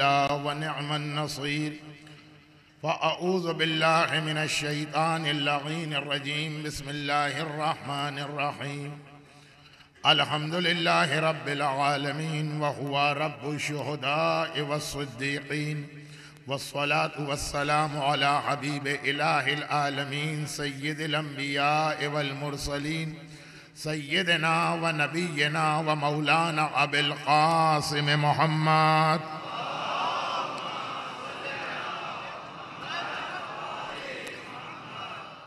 المولى ونعم النصير. فأعوذ بالله من الشيطان اللعين الرجيم. بسم الله الرحمن الرحيم. الحمد لله رب العالمين وهو رب الشهداء والصديقين، والصلاة والسلام على حبيب إله العالمين سيد الأنبياء والمرسلين سيدنا ونبينا ومولانا أبي القاسم محمد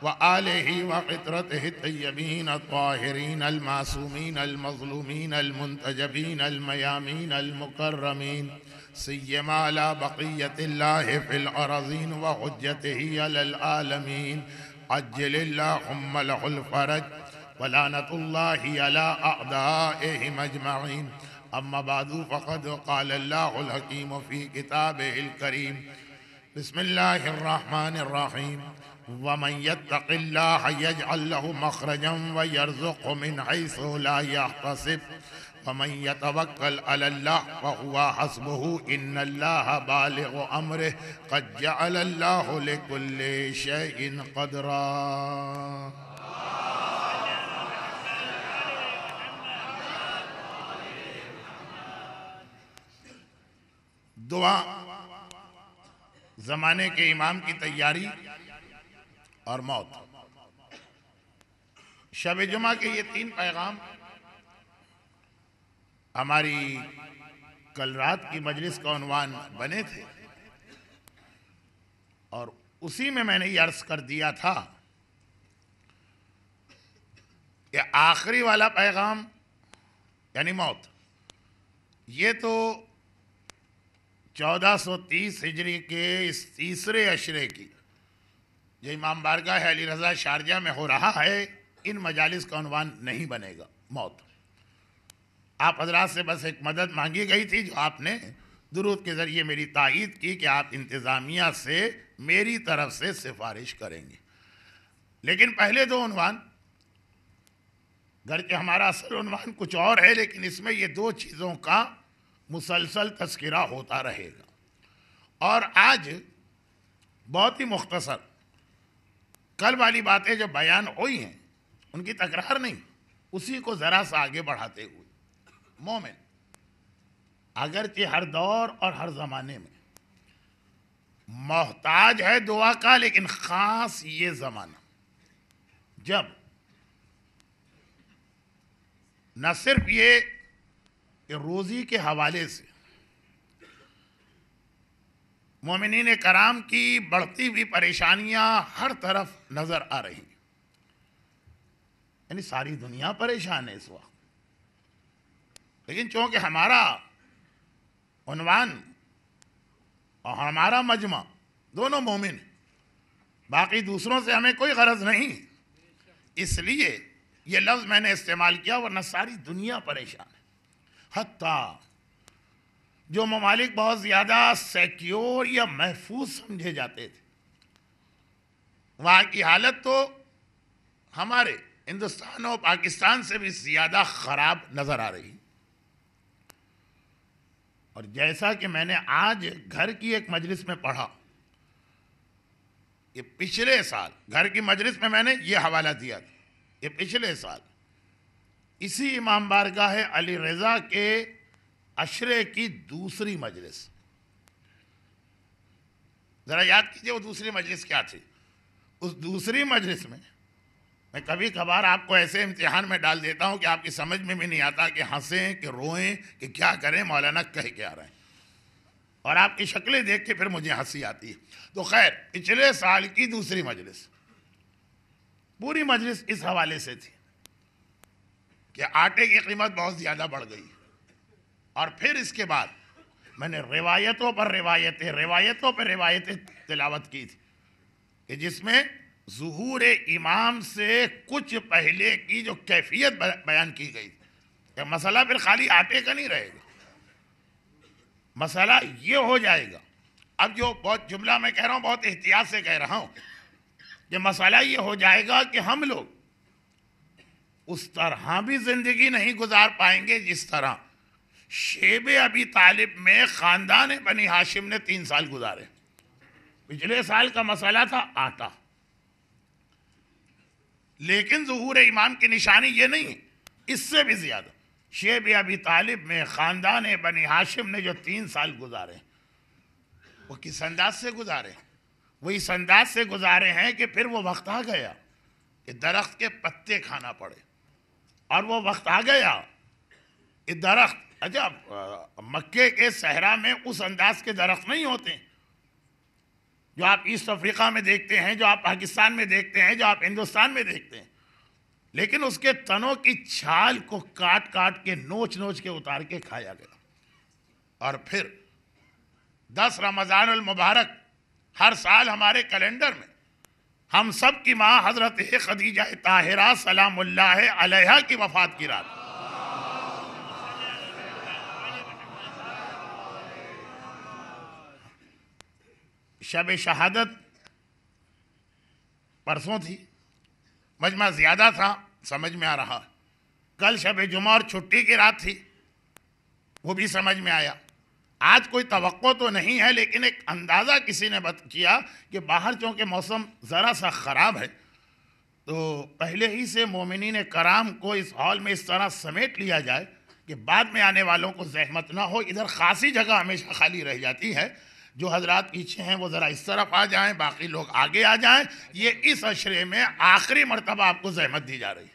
وآله وقطرته الطيبين الطاهرين المعصومين المظلومين المنتجبين الميامين المكرمين، سيما على بقية الله في الأراضين وحجته على العالمين. عجل اللهم له الفرج ولعنة الله على أعدائهم أجمعين. أما بعد، فقد قال الله الحكيم في كتابه الكريم. بسم الله الرحمن الرحيم. ومن يتق الله يجعل له مخرجا ويرزقه من حيث لا يحتسب ومن يتوكل على الله فهو حسبه إن الله بالغ أمره قد جعل الله لكل شيء قدرا. دعا زمانے کے امام کی تیاری اور موت. شب جمعہ کے یہ 3 پیغام ہماری کل رات کی مجلس کا عنوان بنے تھے، اور اسی میں نے یہ عرض کر دیا تھا کہ آخری والا پیغام یعنی موت، یہ تو 1430 ہجری کے اس تیسرے عشرے کی جو امام بارگاہ علی رضا شارجہ میں ہو رہا ہے، ان مجالس کا عنوان نہیں بنے گا موت. آپ حضرات سے بس ایک مدد مانگی گئی تھی جو آپ نے درود کے ذریعے میری تائید کی کہ آپ انتظامیہ سے میری طرف سے سفارش کریں گے. لیکن پہلے 2 عنوان، گرچہ ہمارا اصل عنوان کچھ اور ہے، لیکن اس میں یہ 2 چیزوں کا مسلسل تذکرہ ہوتا رہے گا. اور آج بہت ہی مختصر کل والی باتیں جو بیان ہوئی ہیں ان کی تکرار نہیں، اسی کو ذرا سا آگے بڑھاتے ہوئے، مومن اگرچہ ہر دور اور ہر زمانے میں محتاج ہے دعا کا، لیکن خاص یہ زمانہ جب نہ صرف یہ کہ روزی کے حوالے سے مومنین کرام کی بڑھتی ہوئی پریشانیاں ہر طرف نظر آ رہی ہیں، یعنی ساری دنیا پریشان ہے اس وقت. لیکن چونکہ ہمارا عنوان اور ہمارا مجمع دونوں مومن ہیں، باقی دوسروں سے ہمیں کوئی غرض نہیں، اس لیے یہ لفظ میں نے استعمال کیا، ورنہ ساری دنیا پریشان ہے. حتیٰ جو ممالک بہت زیادہ سیکیور یا محفوظ سمجھے جاتے تھے، وہاں کی حالت تو ہمارے ہندوستان اور پاکستان سے بھی زیادہ خراب نظر آ رہی. اور جیسا کہ میں نے آج گھر کی ایک مجلس میں پڑھا، یہ پچھلے سال گھر کی مجلس میں نے یہ حوالہ دیا تھا، یہ پچھلے سال اسی امام بارگاہ علی رضا کے عشرے کی دوسری مجلس، ذرا یاد کیجئے وہ دوسری مجلس کیا تھی. اس دوسری مجلس میں کبھی کبھار آپ کو ایسے امتحان میں ڈال دیتا ہوں کہ آپ کی سمجھ میں بھی نہیں آتا کہ ہنسیں کہ روئیں کہ کیا کریں، مولانا کہہ کے آ رہے ہیں، اور آپ کی شکلیں دیکھ کے پھر مجھے ہنسی آتی ہے. تو خیر، پچھلے سال کی دوسری مجلس، پوری مجلس اس حوالے سے تھی کہ آٹے کی قیمت بہت زیادہ بڑھ گئی. اور پھر اس کے بعد میں نے روایتوں پر روایتیں تلاوت کی تھی کہ جس میں ظہور امام سے کچھ پہلے کی جو کیفیت بیان کی گئی کہ مسئلہ پھر خالی آٹے کا نہیں رہے گا، مسئلہ یہ ہو جائے گا. اب جو بہت جملہ میں کہہ رہا ہوں بہت احتیاط سے کہہ رہا ہوں کہ مسئلہ یہ ہو جائے گا کہ ہم لوگ اس طرح بھی زندگی نہیں گزار پائیں گے جس طرح شیب ابی طالب میں خاندان بنی ہاشم نے 3 سال گزارے. پچھلے سال کا مسئلہ تھا آٹا، لیکن ظہور امام کی نشانی یہ نہیں ہے، اس سے بھی زیادہ شیب ابی طالب میں خاندان بنی ہاشم نے جو 3 سال گزارے وہ کس انداز سے گزارے؟ وہ اس انداز سے گزارے ہیں کہ پھر وہ وقت آ گیا کہ درخت کے پتے کھانا پڑے، اور وہ وقت آ گیا کہ درخت، عجب، مکے کے صحرا میں اس انداز کے درخت نہیں ہوتے جو آپ ایسٹ افریقہ میں دیکھتے ہیں، جو آپ پاکستان میں دیکھتے ہیں، جو آپ ہندوستان میں دیکھتے ہیں، لیکن اس کے تنوں کی چھال کو کاٹ کاٹ کے نوچ نوچ کے اتار کے کھایا گیا. اور پھر 10 رمضان المبارک ہر سال ہمارے کیلنڈر میں ہم سب کی ماں حضرت خدیجہ طاہرہ سلام اللہ علیہا کی وفات کی رات. شب شہادت پرسوں تھی، مجمع زیادہ تھا، سمجھ میں آ رہا. کل شب جمعہ اور چھٹی کی رات تھی، وہ بھی سمجھ میں آیا. آج کوئی توقع تو نہیں ہے، لیکن ایک اندازہ کسی نے کیا کہ باہر چونکہ موسم ذرا سا خراب ہے تو پہلے ہی سے مومنین کرام کو اس ہال میں اس طرح سمیٹ لیا جائے کہ بعد میں آنے والوں کو زحمت نہ ہو. ادھر خاصی جگہ ہمیشہ خالی رہ جاتی ہے. جو حضرات پیچھے ہیں وہ ذرا اس طرف آ جائیں، باقی لوگ آگے آ جائیں. یہ اس عشرے میں آخری مرتبہ آپ کو زحمت دی جا رہی ہے.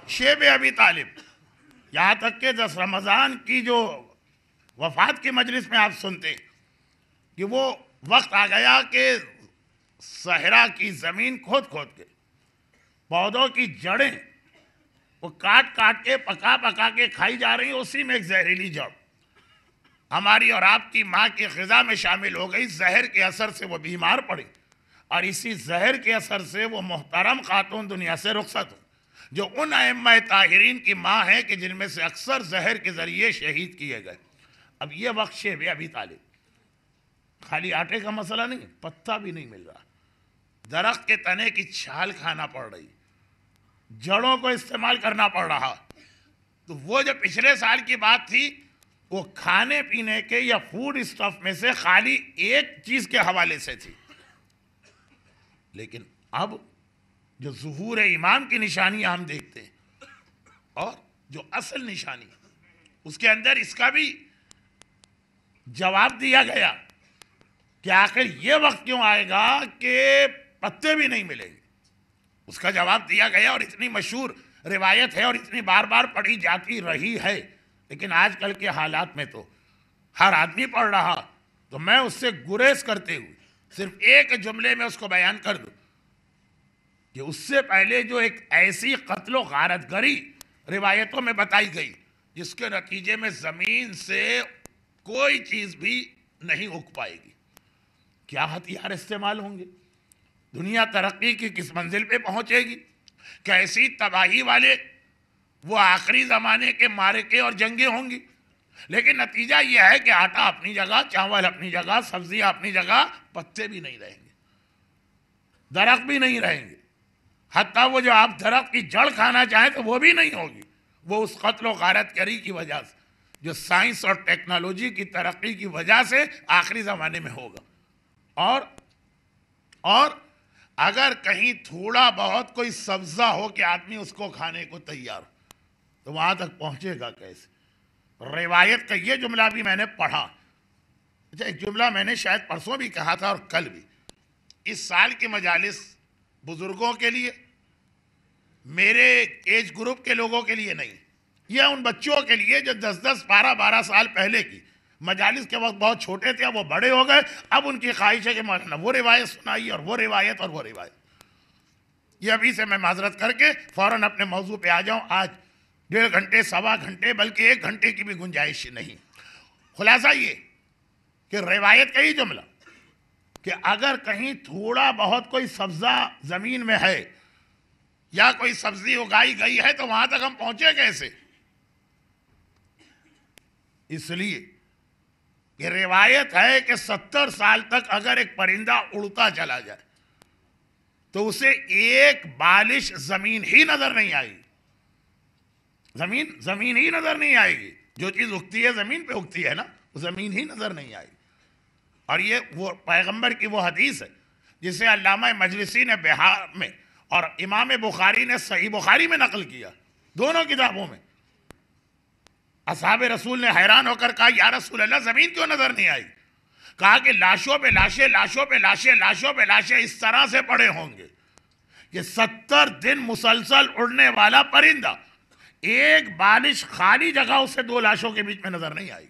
شیب ابی طالب، یہاں تک کہ 10 رمضان کی جو وفات کی مجلس میں آپ سنتے کہ وہ وقت آ گیا کہ صحرا کی زمین کھود کھود کے پودوں کی جڑیں وہ کاٹ کاٹ کے پکا پکا کے کھائی جا رہی ہیں. اسی میں ایک زہریلی جڑ ہماری اور آپ کی ماں کی غذا میں شامل ہو گئی. زہر کے اثر سے وہ بیمار پڑی، اور اسی زہر کے اثر سے وہ محترم خاتون دنیا سے رخصت ہو جو ان ائمہ طاہرین کی ماں ہیں کہ جن میں سے اکثر زہر کے ذریعے شہید کیے گئے. اب یہ وقت شیب ابی طالب، خالی آٹے کا مسئلہ نہیں، پتا بھی نہیں مل رہا، درخت کے تنے کی چھال کھانا پڑ رہی، جڑوں کو استعمال کرنا پڑ رہا. تو وہ جو پچھلے سال کی بات تھی وہ کھانے پینے کے یا فوڈ اسٹف میں سے خالی ایک چیز کے حوالے سے تھی. لیکن اب جو ظہور امام کی نشانی ہم دیکھتے ہیں اور جو اصل نشانی اس کے اندر اس کا بھی جواب دیا گیا کہ آخر یہ وقت کیوں آئے گا کہ پتے بھی نہیں ملیں گے. اس کا جواب دیا گیا، اور اتنی مشہور روایت ہے اور اتنی بار بار پڑھی جاتی رہی ہے، لیکن آج کل کے حالات میں تو ہر آدمی پڑھ رہا. تو میں اس سے گریز کرتے ہوئے صرف ایک جملے میں اس کو بیان کر دوں کہ اس سے پہلے جو ایک ایسی قتل و غارت گری روایتوں میں بتائی گئی جس کے نتیجے میں زمین سے کوئی چیز بھی نہیں اگ پائے گی. کیا ہتھیار استعمال ہوں گے؟ دنیا ترقی کی کس منزل پہ پہنچے گی؟ کیسی تباہی والے وہ آخری زمانے کے معرکے اور جنگیں ہوں گی. لیکن نتیجہ یہ ہے کہ آٹا اپنی جگہ، چاول اپنی جگہ، سبزیاں اپنی جگہ، پتے بھی نہیں رہیں گے، درخت بھی نہیں رہیں گے. حتیٰ وہ جو آپ درخت کی جڑ کھانا چاہیں تو وہ بھی نہیں ہوگی. وہ اس قتل و غارت گری کی وجہ سے جو سائنس اور ٹیکنالوجی کی ترقی کی وجہ سے آخری زمانے میں ہوگا. اور اگر کہیں تھوڑا بہت کوئی سبزہ ہو کہ آدمی اس کو کھانے کو تیار ہو تو وہاں تک پہنچے گا کیسے؟ روایت کا یہ جملہ بھی میں نے پڑھا. اچھا، ایک جملہ میں نے شاید پرسوں بھی کہا تھا اور کل بھی. اس سال کی مجالس بزرگوں کے لیے میرے ایج گروپ کے لوگوں کے لیے نہیں، یہ ان بچوں کے لیے جو 10 12 12 سال پہلے کی مجالس کے وقت بہت چھوٹے تھے، اب وہ بڑے ہو گئے، اب ان کی خواہش ہے کہ مولانا وہ روایت سنائی اور وہ روایت اور وہ روایت۔ یہ ابھی سے میں معذرت کر کے فوراً اپنے موضوع پہ آ جاؤں، آج 1.5 گھنٹے 1.25 گھنٹے بلکہ 1 گھنٹے کی بھی گنجائش نہیں۔ خلاصہ یہ کہ روایت کا ہی جملہ کہ اگر کہیں تھوڑا بہت کوئی سبزہ زمین میں ہے یا کوئی سبزی اگائی گئی ہے تو وہاں تک ہم پہنچے کیسے؟ اس لیے کہ روایت ہے کہ 70 سال تک اگر ایک پرندہ اڑتا چلا جائے تو اسے ایک بالش زمین ہی نظر نہیں آئے گی، زمین ہی نظر نہیں آئے گی۔ جو چیز اگتی ہے زمین پہ اگتی ہے نا، زمین ہی نظر نہیں آئے گی۔ اور یہ وہ پیغمبر کی وہ حدیث ہے جسے علامہ مجلسی نے بہار میں اور امام بخاری نے صحیح بخاری میں نقل کیا، دونوں کتابوں میں۔ اصحاب رسول نے حیران ہو کر کہا یا رسول اللہ زمین کیوں نظر نہیں آئی؟ کہا کہ لاشوں پہ لاشیں، لاشوں پہ لاشیں، لاشوں پہ لاشیں اس طرح سے پڑے ہوں گے کہ 70 دن مسلسل اڑنے والا پرندہ ایک بالش خالی جگہ اسے 2 لاشوں کے بیچ میں نظر نہیں آئی۔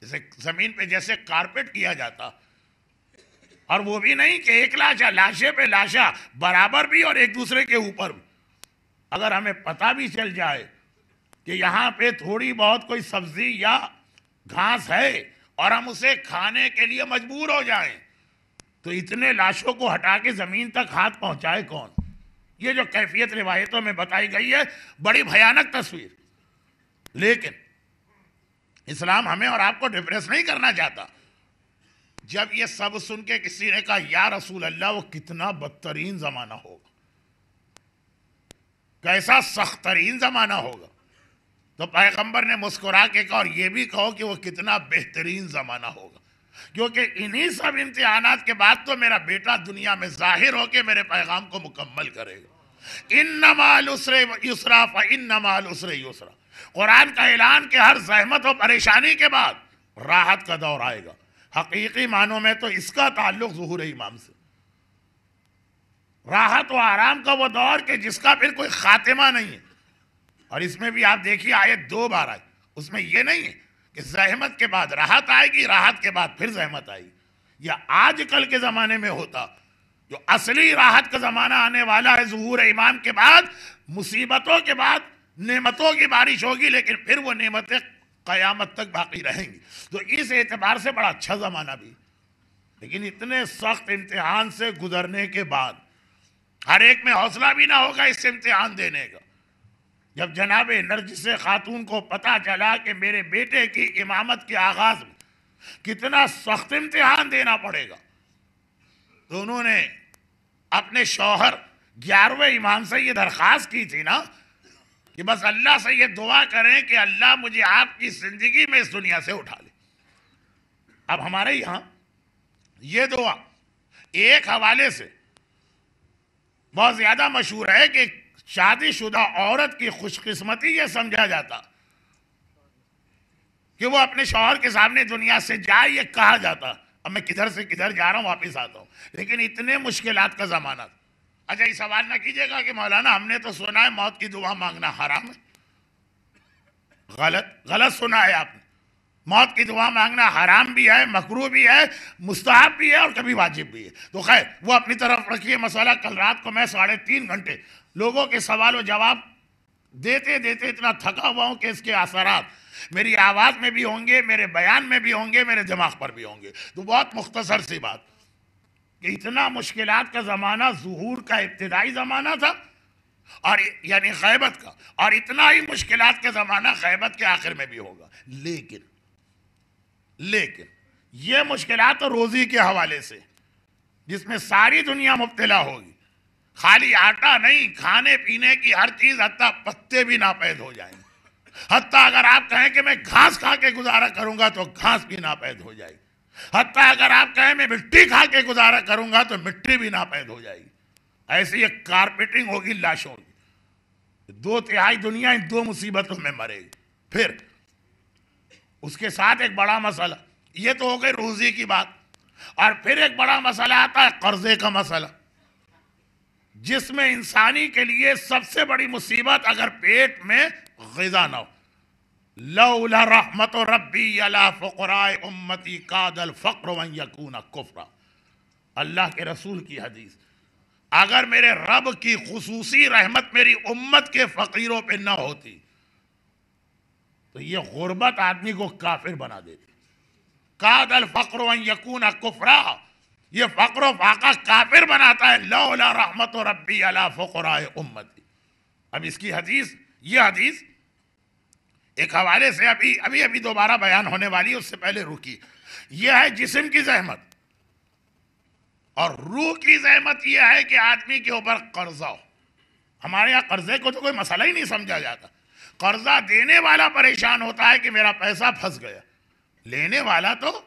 جیسے زمین پہ جیسے کارپیٹ کیا جاتا، اور وہ بھی نہیں کہ ایک لاشا، لاشے پہ لاشا برابر بھی اور ایک دوسرے کے اوپر بھی۔ اگر ہمیں پتہ بھی چل جائے کہ یہاں پہ تھوڑی بہت کوئی سبزی یا گھاس ہے اور ہم اسے کھانے کے لیے مجبور ہو جائیں تو اتنے لاشوں کو ہٹا کے زمین تک ہاتھ پہنچائے کون؟ یہ جو کیفیت روایتوں میں بتائی گئی ہے بڑی بھیانک تصویر۔ لیکن اسلام ہمیں اور آپ کو ڈپریس نہیں کرنا چاہتا۔ جب یہ سب سن کے کسی نے کہا یا رسول اللہ وہ کتنا بدترین زمانہ ہوگا، کیسا سخت ترین زمانہ ہوگا، تو پیغمبر نے مسکرا کے کہا اور یہ بھی کہو کہ وہ کتنا بہترین زمانہ ہوگا، کیونکہ انہی سب امتحانات کے بعد تو میرا بیٹا دنیا میں ظاہر ہو کے میرے پیغام کو مکمل کرے گا۔ انما العسر یسرا فانما العسر یسرا، قرآن کا اعلان کہ ہر زحمت و پریشانی کے بعد راحت کا دور آئے گا۔ حقیقی معنوں میں تو اس کا تعلق ظہور امام سے، راحت و آرام کا وہ دور کہ جس کا پھر کوئی خاتمہ نہیں ہے۔ اور اس میں بھی آپ دیکھیے آیت 2 بار آئی، اس میں یہ نہیں ہے کہ زحمت کے بعد راحت آئے گی، راحت کے بعد پھر زحمت آئے گی۔ یا آج کل کے زمانے میں ہوتا جو اصلی راحت کا زمانہ آنے والا ہے ظہور امام کے بعد، مصیبتوں کے بعد نعمتوں کی بارش ہوگی، لیکن پھر وہ نعمتیں قیامت تک باقی رہیں گی۔ تو اس اعتبار سے بڑا اچھا زمانہ بھی، لیکن اتنے سخت امتحان سے گزرنے کے بعد ہر ایک میں حوصلہ بھی نہ ہوگا اس امتحان دینے کا۔ جب جناب نرجس خاتون کو پتا چلا کہ میرے بیٹے کی امامت کے آغاز میں کتنا سخت امتحان دینا پڑے گا، تو انہوں نے اپنے شوہر 11ویں امام سے یہ درخواست کی تھی نا کہ بس اللہ سے یہ دعا کریں کہ اللہ مجھے آپ کی زندگی میں اس دنیا سے اٹھا لے۔ اب ہمارے یہاں یہ دعا ایک حوالے سے بہت زیادہ مشہور ہے کہ شادی شدہ عورت کی خوش قسمتی یہ سمجھا جاتا کہ وہ اپنے شوہر کے سامنے دنیا سے جائے، یہ کہا جاتا اب میں کدھر سے کدھر جا رہا ہوں واپس آتا ہوں۔ لیکن اتنے مشکلات کا زمانہ تھا۔ اچھا یہ سوال نہ کیجیے گا کہ مولانا ہم نے تو سنا ہے موت کی دعا مانگنا حرام ہے۔ غلط سنا ہے آپ نے۔ موت کی دعا مانگنا حرام بھی ہے، مکروہ بھی ہے، مستحب بھی ہے اور کبھی واجب بھی ہے۔ تو خیر وہ اپنی طرف رکھیے مسئلہ۔ کل رات کو میں 3.5 گھنٹے لوگوں کے سوال و جواب دیتے اتنا تھکا ہوا ہوں کہ اس کے اثرات میری آواز میں بھی ہوں گے، میرے بیان میں بھی ہوں گے، میرے دماغ پر بھی ہوں گے۔ تو بہت مختصر سی بات کہ اتنا مشکلات کا زمانہ ظہور کا ابتدائی زمانہ تھا، اور یعنی غیبت کا، اور اتنا ہی مشکلات کا زمانہ غیبت کے آخر میں بھی ہوگا۔ لیکن یہ مشکلات روزی کے حوالے سے جس میں ساری دنیا مبتلا ہوگی، خالی آٹا نہیں، کھانے پینے کی ہر چیز، حتیٰ پتے بھی ناپید ہو جائیں گے۔ حتیٰ اگر آپ کہیں کہ میں گھاس کھا کے گزارا کروں گا تو گھاس بھی ناپید ہو جائے گی۔ حتیٰ اگر آپ کہیں میں مٹی کھا کے گزارا کروں گا تو مٹی بھی ناپید ہو جائے گی۔ ایسی ایک کارپیٹنگ ہوگی لاشوں کی۔ 2/3 دنیا ان 2 مصیبتوں میں مرے گی۔ پھر اس کے ساتھ ایک بڑا مسئلہ، یہ تو ہو گئی روزی کی بات، اور پھر ایک بڑا مسئلہ آتا ہے قرضے کا مسئلہ۔ جس میں انسانی کے لیے سب سے بڑی مصیبت اگر پیٹ میں غذا نہ ہو. لولا رحمت ربی علی فقراء امتی کاد الفقر وان یکون کفرا. اللہ کے رسول کی حدیث. اگر میرے رب کی خصوصی رحمت میری امت کے فقیروں پہ نہ ہوتی تو یہ غربت آدمی کو کافر بنا دیتی. کاد الفقر وان یکون کفرا، یہ فقر و فاقہ کافر بناتا ہے. لولا رحمت ربی علی فقراء امتی. اب اس کی حدیث، یہ حدیث ایک حوالے سے ابھی دوبارہ بیان ہونے والی ہے، اس سے پہلے رکی. یہ ہے جسم کی زحمت، اور روح کی زحمت یہ ہے کہ آدمی کے اوپر قرضہ ہو. ہمارے یہاں قرضے کو تو کوئی مسئلہ ہی نہیں سمجھا جاتا. قرضہ دینے والا پریشان ہوتا ہے کہ میرا پیسہ پھنس گیا. لینے والا تو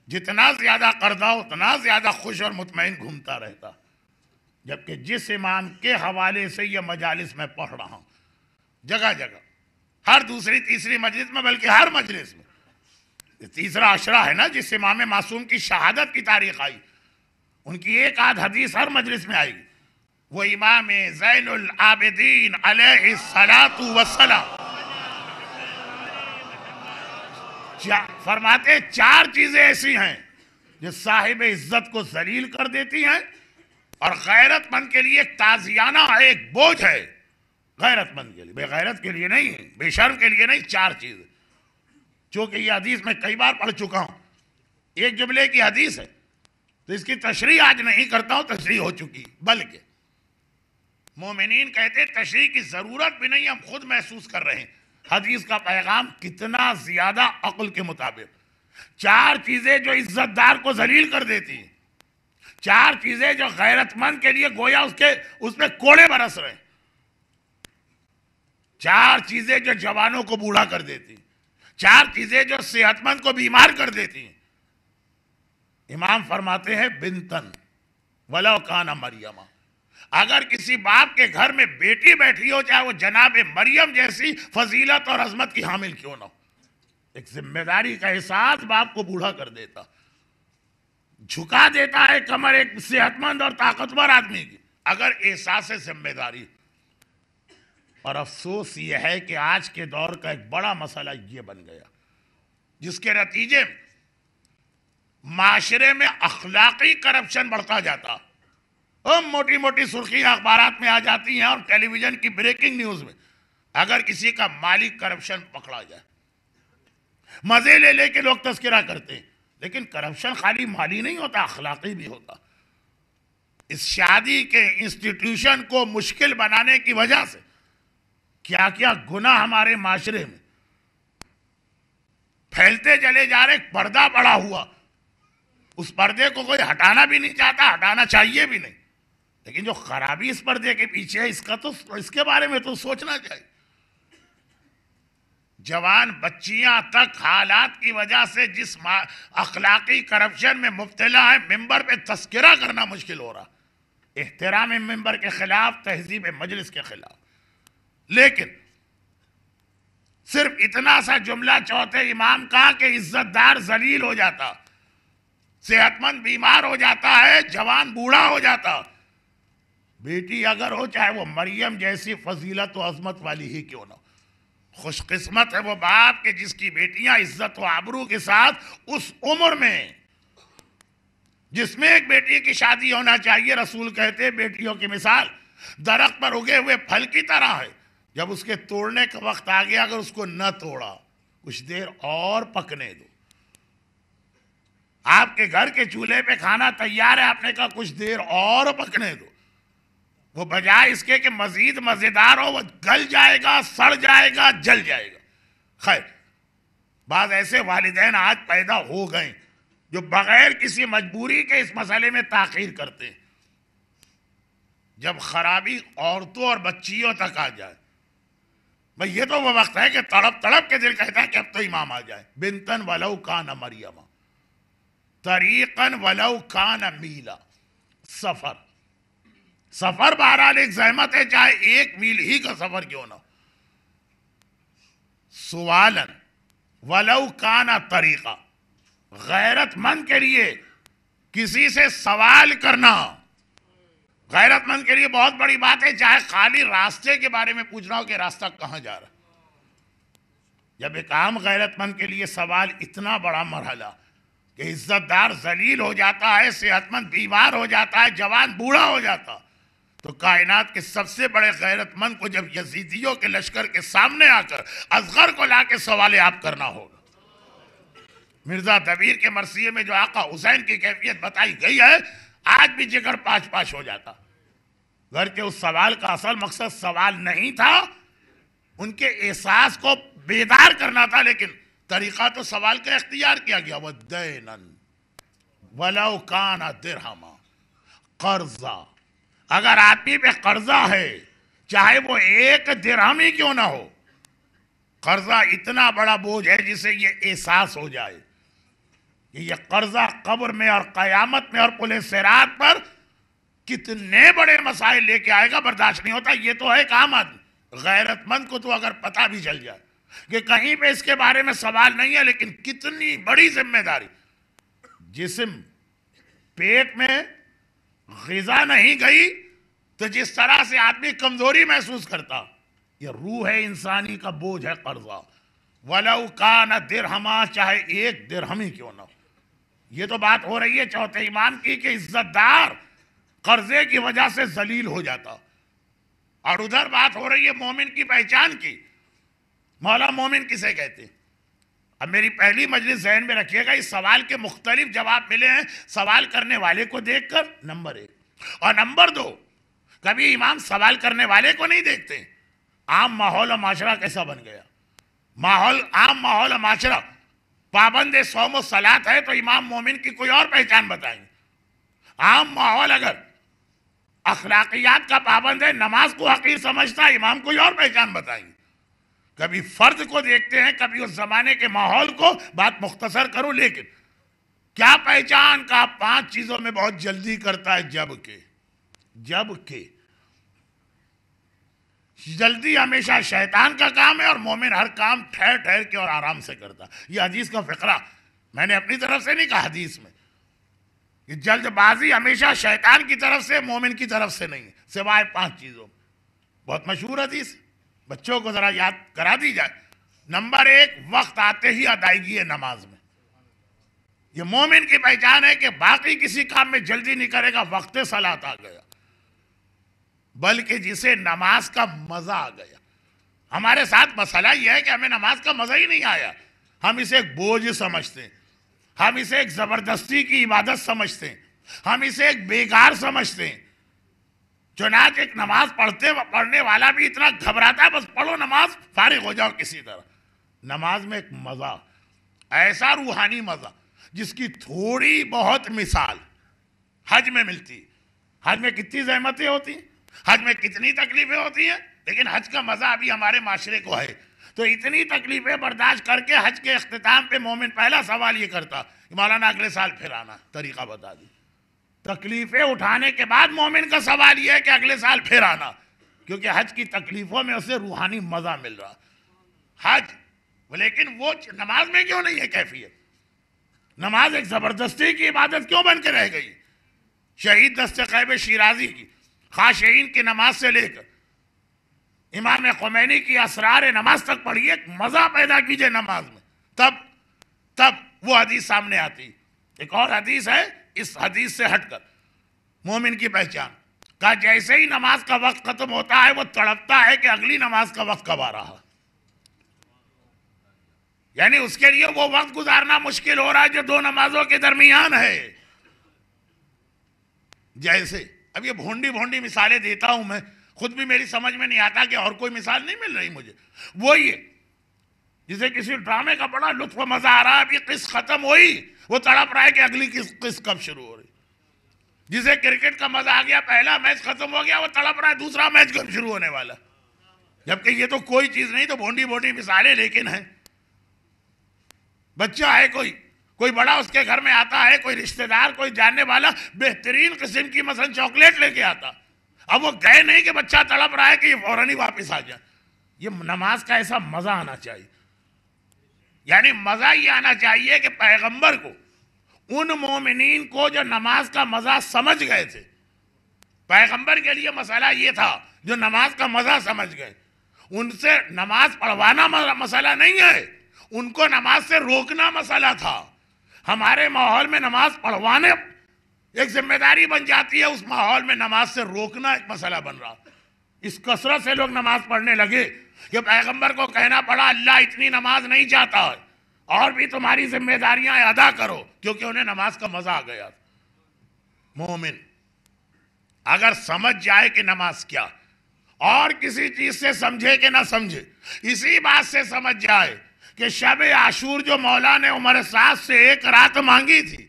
جتنا زیادہ قرضہ ہو اتنا زیادہ خوش اور مطمئن گھومتا رہتا. جبکہ جس امام کے حوالے سے یہ مجالس میں پڑھ رہا ہوں، جگہ جگہ ہر دوسری تیسری مجلس میں، بلکہ ہر مجلس میں، تیسرا عشرہ ہے نا جس امام معصوم کی شہادت کی تاریخ آئی، ان کی ایک آدھ حدیث ہر مجلس میں آئی. وہ امام زین العابدین علیہ الصلاۃ والسلام فرماتے چار چیزیں ایسی ہیں جو صاحب عزت کو ذلیل کر دیتی ہیں اور غیرت مند کے لیے ایک تازیانہ ہے، ایک بوجھ ہے. غیرت مند کے لیے، بے غیرت کے لیے نہیں، بے شرم کے لیے نہیں. چار چیزیں چونکہ یہ حدیث میں کئی بار پڑھ چکا ہوں، ایک جملے کی حدیث ہے تو اس کی تشریح آج نہیں کرتا ہوں، تشریح ہو چکی. بلکہ مومنین کہتے تشریح کی ضرورت بھی نہیں، ہم خود محسوس کر رہے ہیں حدیث کا پیغام کتنا زیادہ عقل کے مطابق. چار چیزیں جو عزت دار کو ذلیل کر دیتی ہیں، چار چیزیں جو غیرت مند کے لیے گویا اس پہ کوڑے برس رہے ہیں، چار چیزیں جو جوانوں کو بوڑھا کر دیتی ہیں، چار چیزیں جو صحت مند کو بیمار کر دیتی ہیں. امام فرماتے ہیں بنتن ولو کان مریم. اگر کسی باپ کے گھر میں بیٹی بیٹھی ہو، چاہے وہ جناب مریم جیسی فضیلت اور عظمت کی حامل کیوں نہ ہو، ایک ذمہ داری کا احساس باپ کو بوڑھا کر دیتا، جھکا دیتا ہے کمر ایک صحت مند اور طاقتور آدمی کی اگر احساس ذمہ داری. اور افسوس یہ ہے کہ آج کے دور کا ایک بڑا مسئلہ یہ بن گیا، جس کے نتیجے میں معاشرے میں اخلاقی کرپشن بڑھتا جاتا. موٹی موٹی سرخیاں اخبارات میں آ جاتی ہیں اور ٹیلی ویژن کی بریکنگ نیوز میں اگر کسی کا مالی کرپشن پکڑا جائے، مزے لے لے کے لوگ تذکرہ کرتے ہیں. لیکن کرپشن خالی مالی نہیں ہوتا، اخلاقی بھی ہوتا. اس شادی کے انسٹیٹیوشن کو مشکل بنانے کی وجہ سے کیا کیا گناہ ہمارے معاشرے میں پھیلتے چلے جا رہے. پردہ پڑا ہوا، اس پردے کو کوئی ہٹانا بھی نہیں چاہتا، ہٹانا چاہیے بھی نہیں. لیکن جو خرابی اس پردے کے پیچھے ہے اس کے بارے میں تو سوچنا چاہیے. جوان بچیاں تک حالات کی وجہ سے جس اخلاقی کرپشن میں مبتلا ہے، ممبر پہ تذکرہ کرنا مشکل ہو رہا. احترام ممبر کے خلاف، تہذیب مجلس کے خلاف. لیکن صرف اتنا سا جملہ چوتھے امام کا کہ عزت دار ذلیل ہو جاتا، صحت مند بیمار ہو جاتا ہے، جوان بوڑھا ہو جاتا. بیٹی اگر ہو چاہے وہ مریم جیسی فضیلت و عظمت والی ہی کیوں نہ. خوش قسمت ہے وہ باپ کہ جس کی بیٹیاں عزت و آبرو کے ساتھ اس عمر میں جس میں ایک بیٹی کی شادی ہونا چاہیے. رسول کہتے ہیں بیٹیوں کی مثال درخت پر اگے ہوئے پھل کی طرح ہے، جب اس کے توڑنے کا وقت آ گیا اگر اس کو نہ توڑا کچھ دیر اور پکنے دو. آپ کے گھر کے چولہے پہ کھانا تیار ہے، آپ نے کہا کچھ دیر اور پکنے دو. وہ بجائے اس کے کہ مزید مزیدار ہو، وہ گل جائے گا، سڑ جائے گا، جل جائے گا. خیر، بعض ایسے والدین آج پیدا ہو گئے جو بغیر کسی مجبوری کے اس مسئلے میں تاخیر کرتے ہیں. جب خرابی عورتوں اور بچیوں تک آ جائے، بھئی یہ تو وہ وقت ہے کہ تڑپ تڑپ کے دل کہتا ہے کہ اب تو امام آ جائے. بنتن ولو کان مریم طریقاً ولو کان میلا. سفر بہرحال ایک زحمت ہے، چاہے 1 میل ہی کا سفر کیوں نہ. سوالن ولو کان طریقہ، غیرت مند کے لیے کسی سے سوال کرنا غیرت مند کے لیے بہت بڑی بات ہے چاہے خالی راستے کے بارے میں پوچھ رہا ہو کہ راستہ کہاں جا رہا ہے. جب ایک عام غیرت مند کے لیے سوال اتنا بڑا مرحلہ کہ عزت دار ذلیل ہو جاتا ہے، صحت مند بیمار ہو جاتا ہے، جوان بوڑھا ہو جاتا، تو کائنات کے سب سے بڑے غیرت مند کو جب یزیدیوں کے لشکر کے سامنے آ کر اصغر کو لا کے سوال آپ کرنا ہوگا. مرزا دبیر کے مرثیے میں جو آقا حسین کی کیفیت بتائی گئی ہے، آج بھی جگر پاش پاش ہو جاتا. گرچہ اس سوال کا اصل مقصد سوال نہیں تھا، ان کے احساس کو بیدار کرنا تھا، لیکن طریقہ تو سوال کا اختیار کیا گیا. وَدَّيْنًا وَلَوْ كَانَ دِرْهَمًا، قرضہ، اگر آدمی پہ قرضہ ہے چاہے وہ 1 درہم ہی کیوں نہ ہو، قرضہ اتنا بڑا بوجھ ہے جسے یہ احساس ہو جائے کہ یہ قرضہ قبر میں اور قیامت میں اور پل صراط پر کتنے بڑے مسائل لے کے آئے گا، برداشت نہیں ہوتا. یہ تو ہے ایک عام آدمی. غیرت مند کو تو اگر پتہ بھی چل جائے کہ کہیں پہ اس کے بارے میں سوال نہیں ہے، لیکن کتنی بڑی ذمہ داری. جسم پیٹ میں غذا نہیں گئی تو جس طرح سے آدمی کمزوری محسوس کرتا، یہ روح ہے انسانی کا بوجھ ہے قرضہ. وَلَوْ كَانَ دِرْهَمًا، چاہے 1 درہم ہی کیوں نہ ہو. یہ تو بات ہو رہی ہے چوتھے امام کی کہ عزت دار قرضے کی وجہ سے ذلیل ہو جاتا، اور ادھر بات ہو رہی ہے مومن کی پہچان کی. مولا مومن کسے کہتے ہیں؟ اب میری پہلی مجلس ذہن میں رکھیے گا، اس سوال کے مختلف جواب ملے ہیں سوال کرنے والے کو دیکھ کر، نمبر 1. اور نمبر 2، کبھی امام سوال کرنے والے کو نہیں دیکھتے. عام ماحول اور معاشرہ کیسا بن گیا؟ عام ماحول اور معاشرہ پابند صوم و صلاۃ ہے تو امام مومن کی کوئی اور پہچان بتائیں گے. عام ماحول اگر اخلاقیات کا پابند ہے، نماز کو حقیر سمجھتا ہے، امام کوئی اور پہچان بتائیں گے. کبھی فرد کو دیکھتے ہیں، کبھی اس زمانے کے ماحول کو. بات مختصر کروں، لیکن کیا پہچان کا 5 چیزوں میں بہت جلدی کرتا ہے. جبکہ جلدی ہمیشہ شیطان کا کام ہے، اور مومن ہر کام ٹھہر ٹھہر کے اور آرام سے کرتا. یہ حدیث کا فقرہ میں نے اپنی طرف سے نہیں کہا، حدیث میں کہ جلد بازی ہمیشہ شیطان کی طرف سے، مومن کی طرف سے نہیں، سوائے 5 چیزوں. بہت مشہور حدیث، بچوں کو ذرا یاد کرا دی جائے. نمبر 1، وقت آتے ہی ادائیگی ہے نماز میں. یہ مومن کی پہچان ہے کہ باقی کسی کام میں جلدی نہیں کرے گا، وقت صلاۃ آ گیا، بلکہ جسے نماز کا مزہ آ گیا. ہمارے ساتھ مسئلہ یہ ہے کہ ہمیں نماز کا مزہ ہی نہیں آیا. ہم اسے ایک بوجھ سمجھتے ہیں، ہم اسے ایک زبردستی کی عبادت سمجھتے ہیں، ہم اسے ایک بیکار سمجھتے ہیں. چنانچہ ایک نماز پڑھنے والا بھی اتنا گھبراتا ہے، بس پڑھو نماز، فارغ ہو جاؤ کسی طرح. نماز میں ایک مزہ، ایسا روحانی مزہ جس کی تھوڑی بہت مثال حج میں ملتی. حج میں کتنی زحمتیں ہوتی ہیں، حج میں کتنی تکلیفیں ہوتی ہیں، لیکن حج کا مزہ ابھی ہمارے معاشرے کو ہے. تو اتنی تکلیفیں برداشت کر کے حج کے اختتام پہ مومن پہلا سوال یہ کرتا کہ مولانا اگلے سال پھر آنا، طریقہ بتا دی. تکلیفیں اٹھانے کے بعد مومن کا سوال یہ ہے کہ اگلے سال پھر آنا، کیونکہ حج کی تکلیفوں میں اسے روحانی مزہ مل رہا. حج، لیکن وہ نماز میں کیوں نہیں ہے کیفیت؟ نماز ایک زبردستی کی عبادت کیوں بن کے رہ گئی؟ شہید دستقیب شیرازی کی خاشعین کی نماز سے لے کر امام خمینی کی اسرار نماز تک پڑھیے، مزہ پیدا کیجئے نماز میں، تب وہ حدیث سامنے آتی. ایک اور حدیث ہے اس حدیث سے ہٹ کر، مومن کی پہچان کا جیسے ہی نماز کا وقت ختم ہوتا ہے وہ تڑپتا ہے کہ اگلی نماز کا وقت کب آ رہا. یعنی اس کے لیے وہ وقت گزارنا مشکل ہو رہا ہے جو 2 نمازوں کے درمیان ہے. جیسے اب یہ بھونڈی مثالیں دیتا ہوں میں، خود بھی میری سمجھ میں نہیں آتا کہ اور کوئی مثال نہیں مل رہی مجھے. وہ یہ جسے کسی ڈرامے کا بڑا لطف و مزہ آ رہا ہے، ابھی قسط ختم ہوئی، وہ تڑپ رہا ہے کہ اگلی قسط کب شروع ہو رہی. جسے کرکٹ کا مزہ آ گیا، پہلا میچ ختم ہو گیا، وہ تڑپ رہا ہے دوسرا میچ کب شروع ہونے والا. جبکہ یہ تو کوئی چیز نہیں، تو بھونڈی مثالیں لیکن ہیں. بچہ ہے کوئی بڑا اس کے گھر میں آتا ہے، کوئی رشتہ دار، کوئی جاننے والا بہترین قسم کی مثلا چاکلیٹ لے کے آتا. اب وہ گئے نہیں کہ بچہ تڑپ رہا ہے کہ یہ فوراً ہی واپس آ جائے. یہ نماز کا ایسا مزہ آنا چاہیے. یعنی مزہ یہ آنا چاہیے کہ پیغمبر کو، ان مومنین کو جو نماز کا مزہ سمجھ گئے تھے، پیغمبر کے لیے مسئلہ یہ تھا جو نماز کا مزہ سمجھ گئے، ان سے نماز پڑھوانا مسئلہ نہیں ہے، ان کو نماز سے روکنا مسئلہ تھا۔ ہمارے ماحول میں نماز پڑھوانے ایک ذمہ داری بن جاتی ہے، اس ماحول میں نماز سے روکنا ایک مسئلہ بن رہا۔ اس کثرت سے لوگ نماز پڑھنے لگے کہ پیغمبر کو کہنا پڑا اللہ اتنی نماز نہیں چاہتا ہے، اور بھی تمہاری ذمہ داریاں ادا کرو، کیونکہ انہیں نماز کا مزہ آ گیا۔ مومن اگر سمجھ جائے کہ نماز کیا، اور کسی چیز سے سمجھے کہ نہ سمجھے، اسی بات سے سمجھ جائے کہ شب عاشور جو مولا نے عمر سعد سے ایک رات مانگی تھی،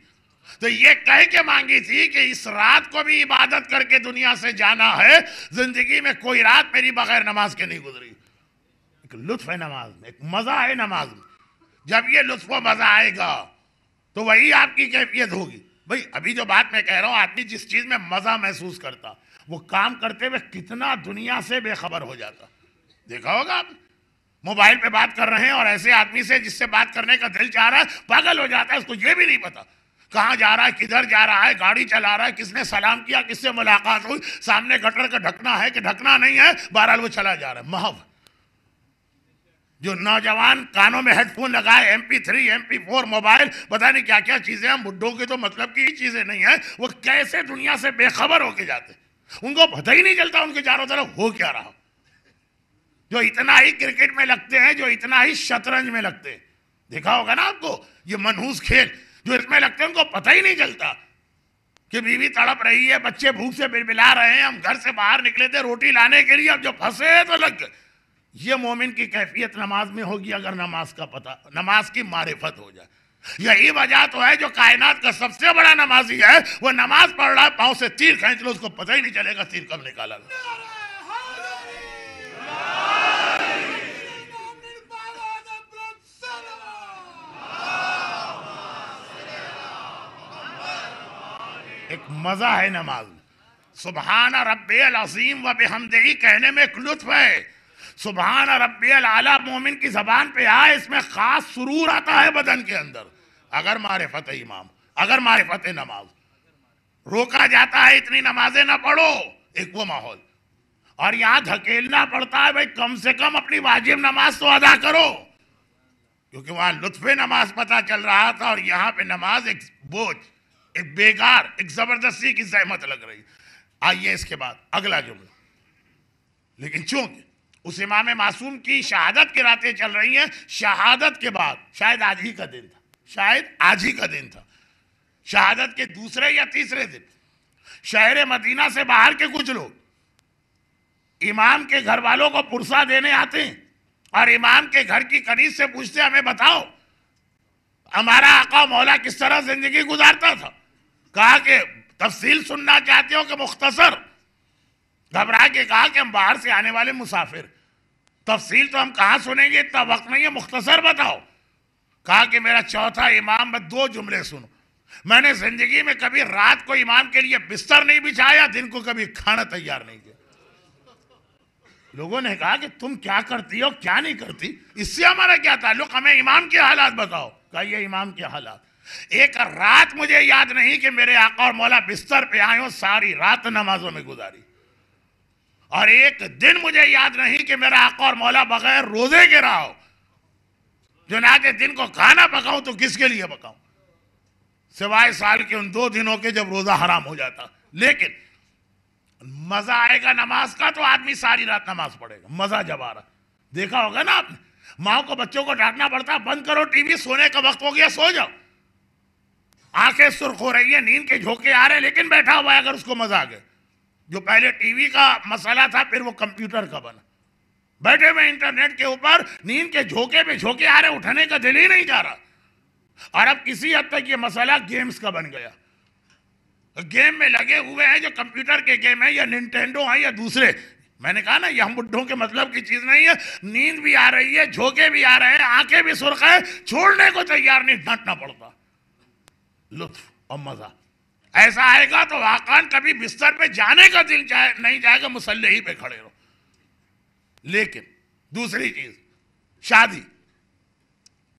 تو یہ کہہ کے مانگی تھی کہ اس رات کو بھی عبادت کر کے دنیا سے جانا ہے، زندگی میں کوئی رات میری بغیر نماز کے نہیں گزری۔ ایک لطف ہے نماز میں، ایک مزہ ہے نماز میں۔ جب یہ لطف و مزہ آئے گا تو وہی آپ کی کیفیت ہوگی۔ بھئی ابھی جو بات میں کہہ رہا ہوں، آدمی جس چیز میں مزہ محسوس کرتا، وہ کام کرتے ہوئے کتنا دنیا سے بے خبر ہو جاتا۔ دیکھا ہوگا آپ موبائل پہ بات کر رہے ہیں اور ایسے آدمی سے جس سے بات کرنے کا دل چاہ رہا ہے، پاگل ہو جاتا ہے، اس کو یہ بھی نہیں پتا کہاں جا رہا ہے، کدھر جا رہا ہے، گاڑی چلا رہا ہے، کس نے سلام کیا، کس سے ملاقات ہوئی، سامنے گٹر کا ڈھکنا ہے کہ ڈھکنا نہیں ہے، بہرحال وہ چلا جا رہا ہے۔ محو جو نوجوان کانوں میں ہیڈ فون لگائے، MP3 MP4 موبائل، پتہ نہیں کیا کیا چیزیں ہیں، بڈھوں کی تو مطلب کی ہی چیزیں نہیں ہیں، وہ کیسے دنیا سے بے خبر ہو کے جاتے، ان کو پتہ ہی نہیں چلتا ان کے چاروں طرف ہو کیا رہا۔ جو اتنا ہی کرکٹ میں لگتے ہیں، جو اتنا ہی شطرنج میں لگتے ہیں، دیکھا ہوگا نا آپ کو یہ منحوس کھیل جو اس میں لگتے ہیں، ان کو پتہ ہی نہیں چلتا کہ بیوی تڑپ رہی ہے، بچے بھوک سے بلبلا رہے ہیں، ہم گھر سے باہر نکلے تھے روٹی لانے کے لیے، اب جو پھنسے تو لگ گئے۔ یہ مومن کی کیفیت نماز میں ہوگی اگر نماز کا پتہ، نماز کی معرفت ہو جائے۔ یہی وجہ تو ہے جو کائنات کا سب سے بڑا نمازی ہے، وہ نماز پڑھ رہا ہے، پاؤں سے تیر کھینچ لو، اس کو پتہ ہی نہیں چلے گا تیر کب نکالا گیا۔ ایک مزہ ہے نماز میں۔ سبحان ربی العظیم و بحمدہ کہنے میں ایک لطف ہے۔ سبحان ربی العالی مومن کی زبان پہ آئے، اس میں خاص سرور آتا ہے بدن کے اندر۔ اگر معرفت امام، اگر معرفت نماز، روکا جاتا ہے اتنی نمازیں نہ پڑھو، ایک وہ ماحول، اور یہاں دھکیلنا پڑتا ہے بھائی کم سے کم اپنی واجب نماز تو ادا کرو، کیونکہ وہاں لطف نماز پتہ چل رہا تھا، اور یہاں پہ نماز ایک بوجھ، ایک بیگار، ایک زبردستی کی زحمت لگ رہی۔ آئیے اس کے بعد اگلا جملہ۔ لیکن چونکہ اس امام معصوم کی شہادت کی راتیں چل رہی ہیں، شہادت کے بعد شاید آج ہی کا دن تھا، شاید آج ہی کا دن تھا، شہادت کے دوسرے یا تیسرے دن شہر مدینہ سے باہر کے کچھ لوگ امام کے گھر والوں کو پرسہ دینے آتے ہیں، اور امام کے گھر کی کنیز سے پوچھتے ہمیں بتاؤ ہمارا آقا مولا کس طرح زندگی گزارتا تھا۔ کہا کہ تفصیل سننا چاہتے ہو کہ مختصر؟ گھبرا کے کہا کہ ہم باہر سے آنے والے مسافر، تفصیل تو ہم کہاں سنیں گے، اتنا وقت نہیں ہے، مختصر بتاؤ۔ کہا کہ میرا چوتھا امام، میں 2 جملے سنو، میں نے زندگی میں کبھی رات کو امام کے لیے بستر نہیں بچھایا، دن کو کبھی کھانا تیار نہیں کیا۔ لوگوں نے کہا کہ تم کیا کرتی ہو کیا نہیں کرتی، اس سے ہمارا کیا تعلق، ہمیں امام کے حالات بتاؤ۔ کہا یہ امام کے حالات، ایک رات مجھے یاد نہیں کہ میرے آقا اور مولا بستر پہ آئے ہوں، ساری رات نمازوں میں گزاری، اور ایک دن مجھے یاد نہیں کہ میرا آقا اور مولا بغیر روزے کے رہا ہو۔ چنانچہ دن کو کھانا پکاؤں تو کس کے لیے پکاؤں، سوائے سال کے ان 2 دنوں کے جب روزہ حرام ہو جاتا۔ لیکن مزہ آئے گا نماز کا تو آدمی ساری رات نماز پڑھے گا، مزہ جب آ رہا۔ دیکھا ہوگا نا آپ نے، ماں کو بچوں کو ڈانٹنا پڑتا، بند کرو ٹی وی، سونے کا وقت ہو گیا، سو جاؤ۔ آنکھیں سرخ ہو رہی ہیں، نیند کے جھونکے آ رہے ہیں، لیکن بیٹھا ہوا ہے، اگر اس کو مزہ آ گیا۔ جو پہلے ٹی وی کا مسئلہ تھا، پھر وہ کمپیوٹر کا بنا، بیٹھے ہوئے انٹرنیٹ کے اوپر نیند کے جھونکے پہ جھونکے آ رہے، اٹھنے کا دل ہی نہیں جا رہا۔ اور اب کسی حد تک یہ مسئلہ گیمز کا بن گیا، گیم میں لگے ہوئے ہیں، جو کمپیوٹر کے گیم ہیں یا ننٹینڈو ہیں یا دوسرے۔ میں نے کہا نا یہ ہم بڈھوں کے مطلب کی چیز نہیں ہے، نیند بھی آ رہی ہے، جھونکے بھی آ رہے ہیں، آنکھیں بھی سرخ ہیں، چھوڑنے کو تیار نہیں، ڈانٹنا پڑتا۔ لطف اور مزہ ایسا آئے گا تو واقعاً کبھی بستر پہ جانے کا دل نہیں جائے گا، مصلی ہی پہ کھڑے رہو۔ لیکن دوسری چیز، شادی،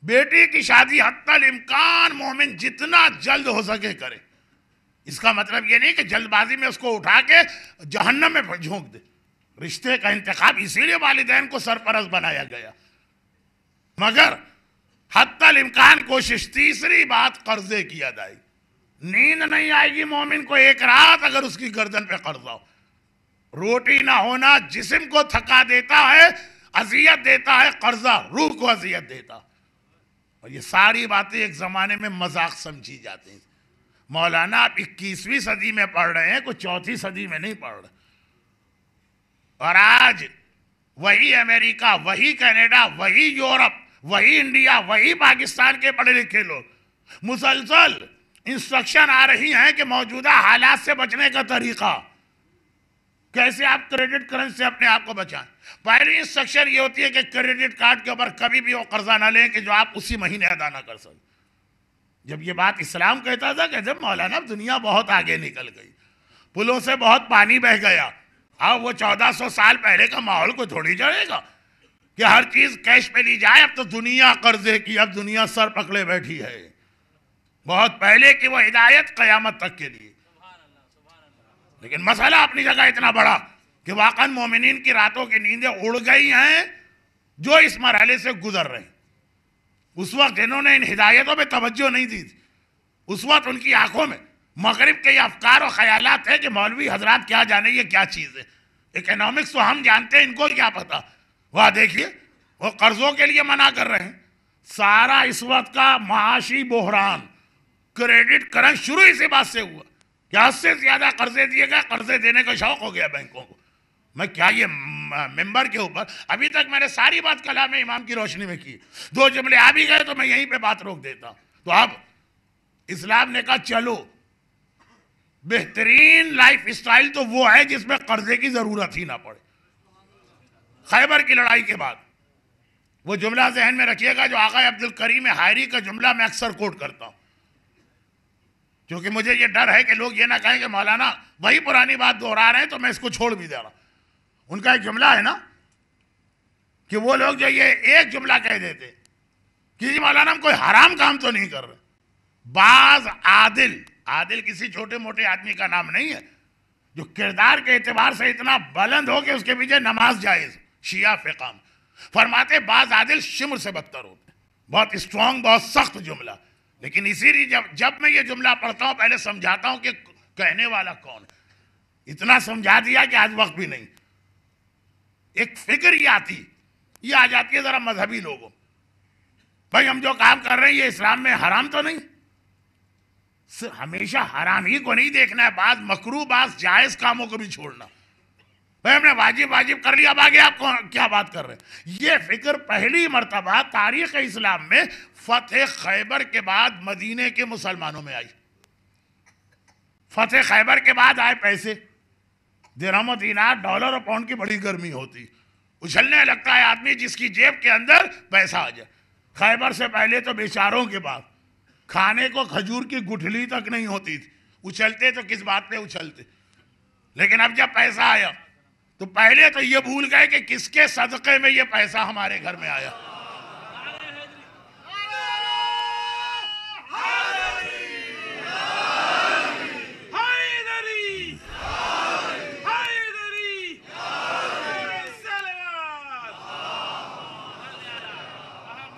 بیٹی کی شادی حتی الامکان مومن جتنا جلد ہو سکے کرے، اس کا مطلب یہ نہیں کہ جلد بازی میں اس کو اٹھا کے جہنم میں جھونک دے. رشتے کا انتخاب اسی لیے والدین کو سرپرست بنایا گیا. مگر حتی الامکان کوشش. تیسری بات قرضے کی ادائیگی. نیند نہیں آئے گی مومن کو ایک رات اگر اس کی گردن پہ قرضہ ہو. روٹی نہ ہونا جسم کو تھکا دیتا ہے, اذیت دیتا ہے, قرضہ روح کو اذیت دیتا. اور یہ ساری باتیں ایک زمانے میں مذاق سمجھی جاتی ہیں. مولانا آپ 21ویں صدی میں پڑھ رہے ہیں, کوئی 4تھی صدی میں نہیں پڑھ رہے. اور آج وہی امریکہ, وہی کینیڈا, وہی یورپ, وہی انڈیا, وہی پاکستان کے پڑھے لکھے لوگ مسلسل انسٹرکشن آ رہی ہیں کہ موجودہ حالات سے بچنے کا طریقہ کیسے آپ کریڈٹ کرنسی سے اپنے آپ کو بچائیں. پہلی انسٹرکشن یہ ہوتی ہے کہ کریڈٹ کارڈ کے اوپر کبھی بھی وہ قرضہ نہ لیں کہ جو آپ اسی مہینے ادا نہ کر سکیں. جب یہ بات اسلام کہتا تھا کہ جب مولانا دنیا بہت آگے نکل گئی, پلوں سے بہت پانی بہ گیا, اب وہ 1400 سال پہلے کا ماحول کو تھوڑی جڑے گا کہ ہر چیز کیش پہ لی جائے. اب تو دنیا قرضے کی, اب دنیا سر پکڑے بیٹھی ہے. بہت پہلے کی وہ ہدایت قیامت تک کے لیے. لیکن مسئلہ اپنی جگہ اتنا بڑا کہ واقعاً مومنین کی راتوں کی نیندیں اڑ گئی ہیں جو اس مرحلے سے گزر رہے ہیں. اس وقت جنہوں نے ان ہدایتوں پہ توجہ نہیں دی تھی, اس وقت ان کی آنکھوں میں مغرب کے یہ افکار و خیالات ہے کہ مولوی حضرات کیا جانے یہ کیا چیز ہے. اکنامکس تو ہم جانتے ہیں, ان کو کیا پتا. وہاں دیکھیے وہ قرضوں کے لیے منع کر رہے ہیں. سارا اس وقت کا معاشی بحران کریڈٹ کرنٹ شروع اسی بات سے ہوا کہ حد سے زیادہ قرضے دیے گئے, قرضے دینے کا شوق ہو گیا بینکوں کو. میں کیا یہ ممبر کے اوپر ابھی تک میں نے ساری بات کلام امام کی روشنی میں کی, 2 جملے آ بھی گئے تو میں یہیں پہ بات روک دیتا ہوں. تو اب اسلام نے کہا چلو بہترین لائف اسٹائل تو وہ ہے جس میں قرضے کی ضرورت ہی نہ پڑے. خیبر کی لڑائی کے بعد وہ جملہ ذہن میں رکھیے گا جو آقا عبد الکریم حائری کا جملہ میں اکثر کوٹ کرتا ہوں, کیونکہ مجھے یہ ڈر ہے کہ لوگ یہ نہ کہیں کہ مولانا وہی پرانی بات دہرا رہے ہیں تو میں اس کو چھوڑ بھی دے رہا. ان کا ایک جملہ ہے نا کہ وہ لوگ جو یہ ایک جملہ کہہ دیتے کہ جی مولانا ہم کوئی حرام کام تو نہیں کر رہے. بعض عادل, عادل کسی چھوٹے موٹے آدمی کا نام نہیں ہے جو کردار کے اعتبار سے اتنا بلند ہو کہ اس کے پیچھے نماز جائز. شیعہ فقہ فرماتے بعض عادل شمر سے بدتر ہوتے. بہت اسٹرانگ, بہت سخت جملہ. لیکن اسی لیے جب میں یہ جملہ پڑھتا ہوں پہلے سمجھاتا ہوں کہ کہنے والا کون ہے. اتنا سمجھا دیا کہ آج وقت بھی نہیں. ایک فکر یہ آ جاتی ہے ذرا مذہبی لوگوں, بھائی ہم جو کام کر رہے ہیں یہ اسلام میں حرام تو نہیں. ہمیشہ حرام ہی کو نہیں دیکھنا ہے, بعض مکروہ بعض جائز کاموں کو بھی چھوڑنا. بھائی ہم نے واجب کر لیا, اب آگے آپ کو کیا بات کر رہے ہیں. یہ فکر پہلی مرتبہ تاریخ اسلام میں فتح خیبر کے بعد مدینے کے مسلمانوں میں آئی. فتح خیبر کے بعد آئے پیسے, درہم و دینار, ڈالر اور پاؤنڈ کی بڑی گرمی ہوتی, اچھلنے لگتا ہے آدمی جس کی جیب کے اندر پیسہ آ جائے. خیبر سے پہلے تو بیچاروں کے بعد کھانے کو کھجور کی گٹھلی تک نہیں ہوتی تھی, اچھلتے تو کس بات پہ اچھلتے. لیکن اب جب پیسہ آیا تو پہلے تو یہ بھول گئے کہ کس کے صدقے میں یہ پیسہ ہمارے گھر میں آیا.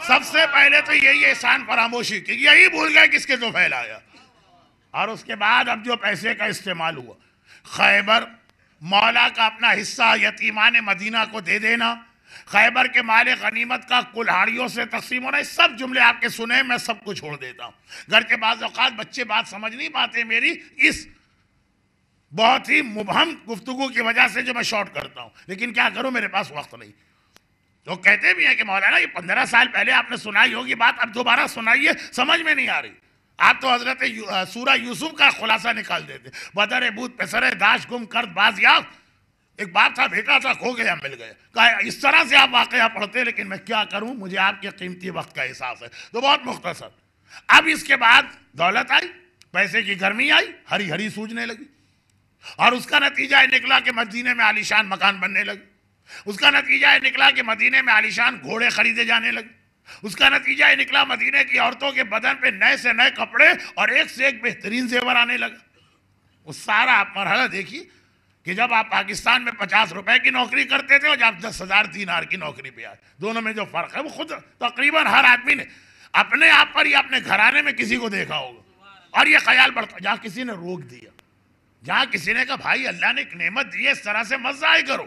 سب سے پہلے تو یہی احسان فراموشی کہ یہی بھول گئے کس کے تو پھیلایا. اور اس کے بعد اب جو پیسے کا استعمال ہوا, خیبر مولا کا اپنا حصہ یتیمان مدینہ کو دے دینا, خیبر کے مال غنیمت کا کلہاڑیوں سے تقسیم ہونا, سب جملے آپ کے سنے, میں سب کو چھوڑ دیتا ہوں. گھر کے بعض اوقات بچے بات سمجھ نہیں پاتے میری اس بہت ہی مبہم گفتگو کی وجہ سے جو میں شارٹ کرتا ہوں, لیکن کیا کروں میرے پاس وقت نہیں. تو کہتے بھی ہیں کہ مولانا یہ 15 سال پہلے آپ نے سنائی ہوگی بات, اب دوبارہ سنائیے, سمجھ میں نہیں آ رہی. آپ تو حضرت سورہ یوسف کا خلاصہ نکال دیتے. بدر بود پسر داش گم کرد باز یافت, ایک باپ تھا بیٹا تھا کھو گیا مل گیا. کہا اس طرح سے آپ واقعہ پڑھتے, لیکن میں کیا کروں, مجھے آپ کے قیمتی وقت کا احساس ہے. تو بہت مختصر, اب اس کے بعد دولت آئی, پیسے کی گرمی آئی, ہری ہری سوجنے لگی, اور اس کا نتیجہ یہ نکلا کہ مدینے میں عالیشان مکان بننے لگے. اس کا نتیجہ یہ نکلا کہ مدینے میں عالیشان گھوڑے خریدے جانے لگے. اس کا نتیجہ یہ نکلا مدینے کی عورتوں کے بدن پہ نئے سے نئے کپڑے اور ایک سے ایک بہترین زیور آنے لگا. وہ سارا آپ مرحلہ دیکھیے کہ جب آپ پاکستان میں 50 روپے کی نوکری کرتے تھے اور جب 10,000 دینار کی نوکری پہ آئے، دونوں میں جو فرق ہے وہ خود تقریباً ہر آدمی نے اپنے آپ پر یا اپنے گھرانے میں کسی کو دیکھا ہوگا، اور یہ خیال بڑھتا جہاں کسی نے روک دیا، جہاں کسی نے کہا بھائی اللہ نے ایک نعمت دی ہے اس طرح سے مت ضائع کرو،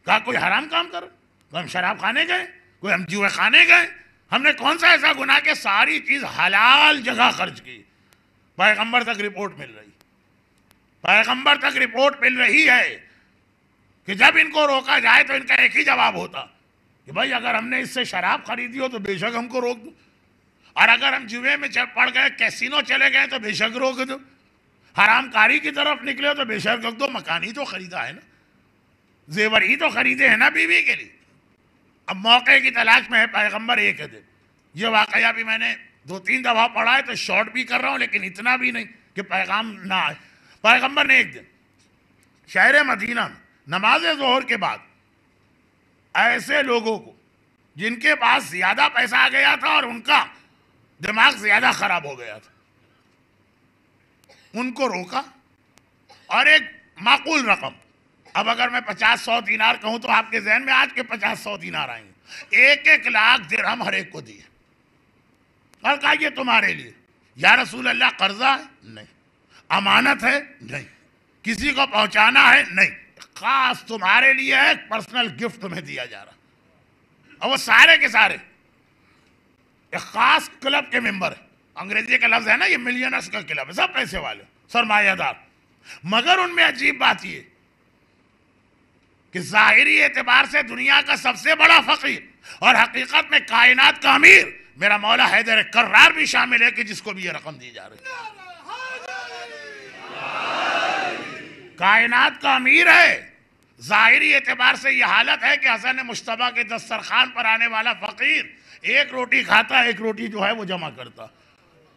کہا کوئی حرام کام کرو، کوئی ہم شراب خانے گئے، کوئی ہم جوئے خانے گئے، ہم نے کون سا ایسا گناہ کہ ساری چیز حلال جگہ خرچ کی؟ پیغمبر تک رپورٹ مل رہی، پیغمبر تک رپورٹ مل رہی ہے کہ جب ان کو روکا جائے تو ان کا ایک ہی جواب ہوتا کہ بھائی اگر ہم نے اس سے شراب خریدی ہو تو بے شک ہم کو روک دو، اور اگر ہم جوئے میں پڑ گئے، کیسینو چلے گئے تو بے شک روک دو، حرام کاری کی طرف نکلے تو بے شک روک دو، مکان ہی تو خریدا ہے نا، زیور ہی تو خریدے ہیں نا بیوی کے لیے۔ اب موقع کی تلاش میں ہے پیغمبر ایک دن، یہ واقعہ بھی میں نے 2-3 دفعہ پڑھا ہے تو شارٹ بھی کر رہا ہوں، لیکن اتنا بھی نہیں کہ پیغام نہ آئے۔ پیغمبر نے ایک دن شہر مدینہ میں نماز ظہر کے بعد ایسے لوگوں کو جن کے پاس زیادہ پیسہ آ گیا تھا اور ان کا دماغ زیادہ خراب ہو گیا تھا، ان کو روکا، اور ایک معقول رقم، اب اگر میں 50-100 دینار کہوں تو آپ کے ذہن میں آج کے 50-100 دینار آئیں گے، 1 لاکھ درہم ہر ایک کو دیے، اور کہا یہ تمہارے لیے، یا رسول اللہ قرضہ ہے؟ نہیں۔ امانت ہے؟ نہیں۔ کسی کو پہنچانا ہے؟ نہیں۔ خاص تمہارے لیے ہے، پرسنل گفٹ تمہیں دیا جا رہا، اور وہ سارے کے سارے ایک خاص کلب کے ممبر ہیں، انگریزی کا لفظ ہے نا، یہ ملینرز کا کلب ہے، سب پیسے والے، سرمایہ دار، مگر ان میں عجیب بات یہ کہ ظاہری اعتبار سے دنیا کا سب سے بڑا فقیر اور حقیقت میں کائنات کا امیر میرا مولا حیدر کرار بھی شامل ہے کہ جس کو بھی یہ رقم دی جا رہی ہے، کائنات کا امیر ہے۔ ظاہری اعتبار سے یہ حالت ہے کہ حسن مشتبہ کے دسترخوان پر آنے والا فقیر ایک روٹی کھاتا، ایک روٹی جو ہے وہ جمع کرتا،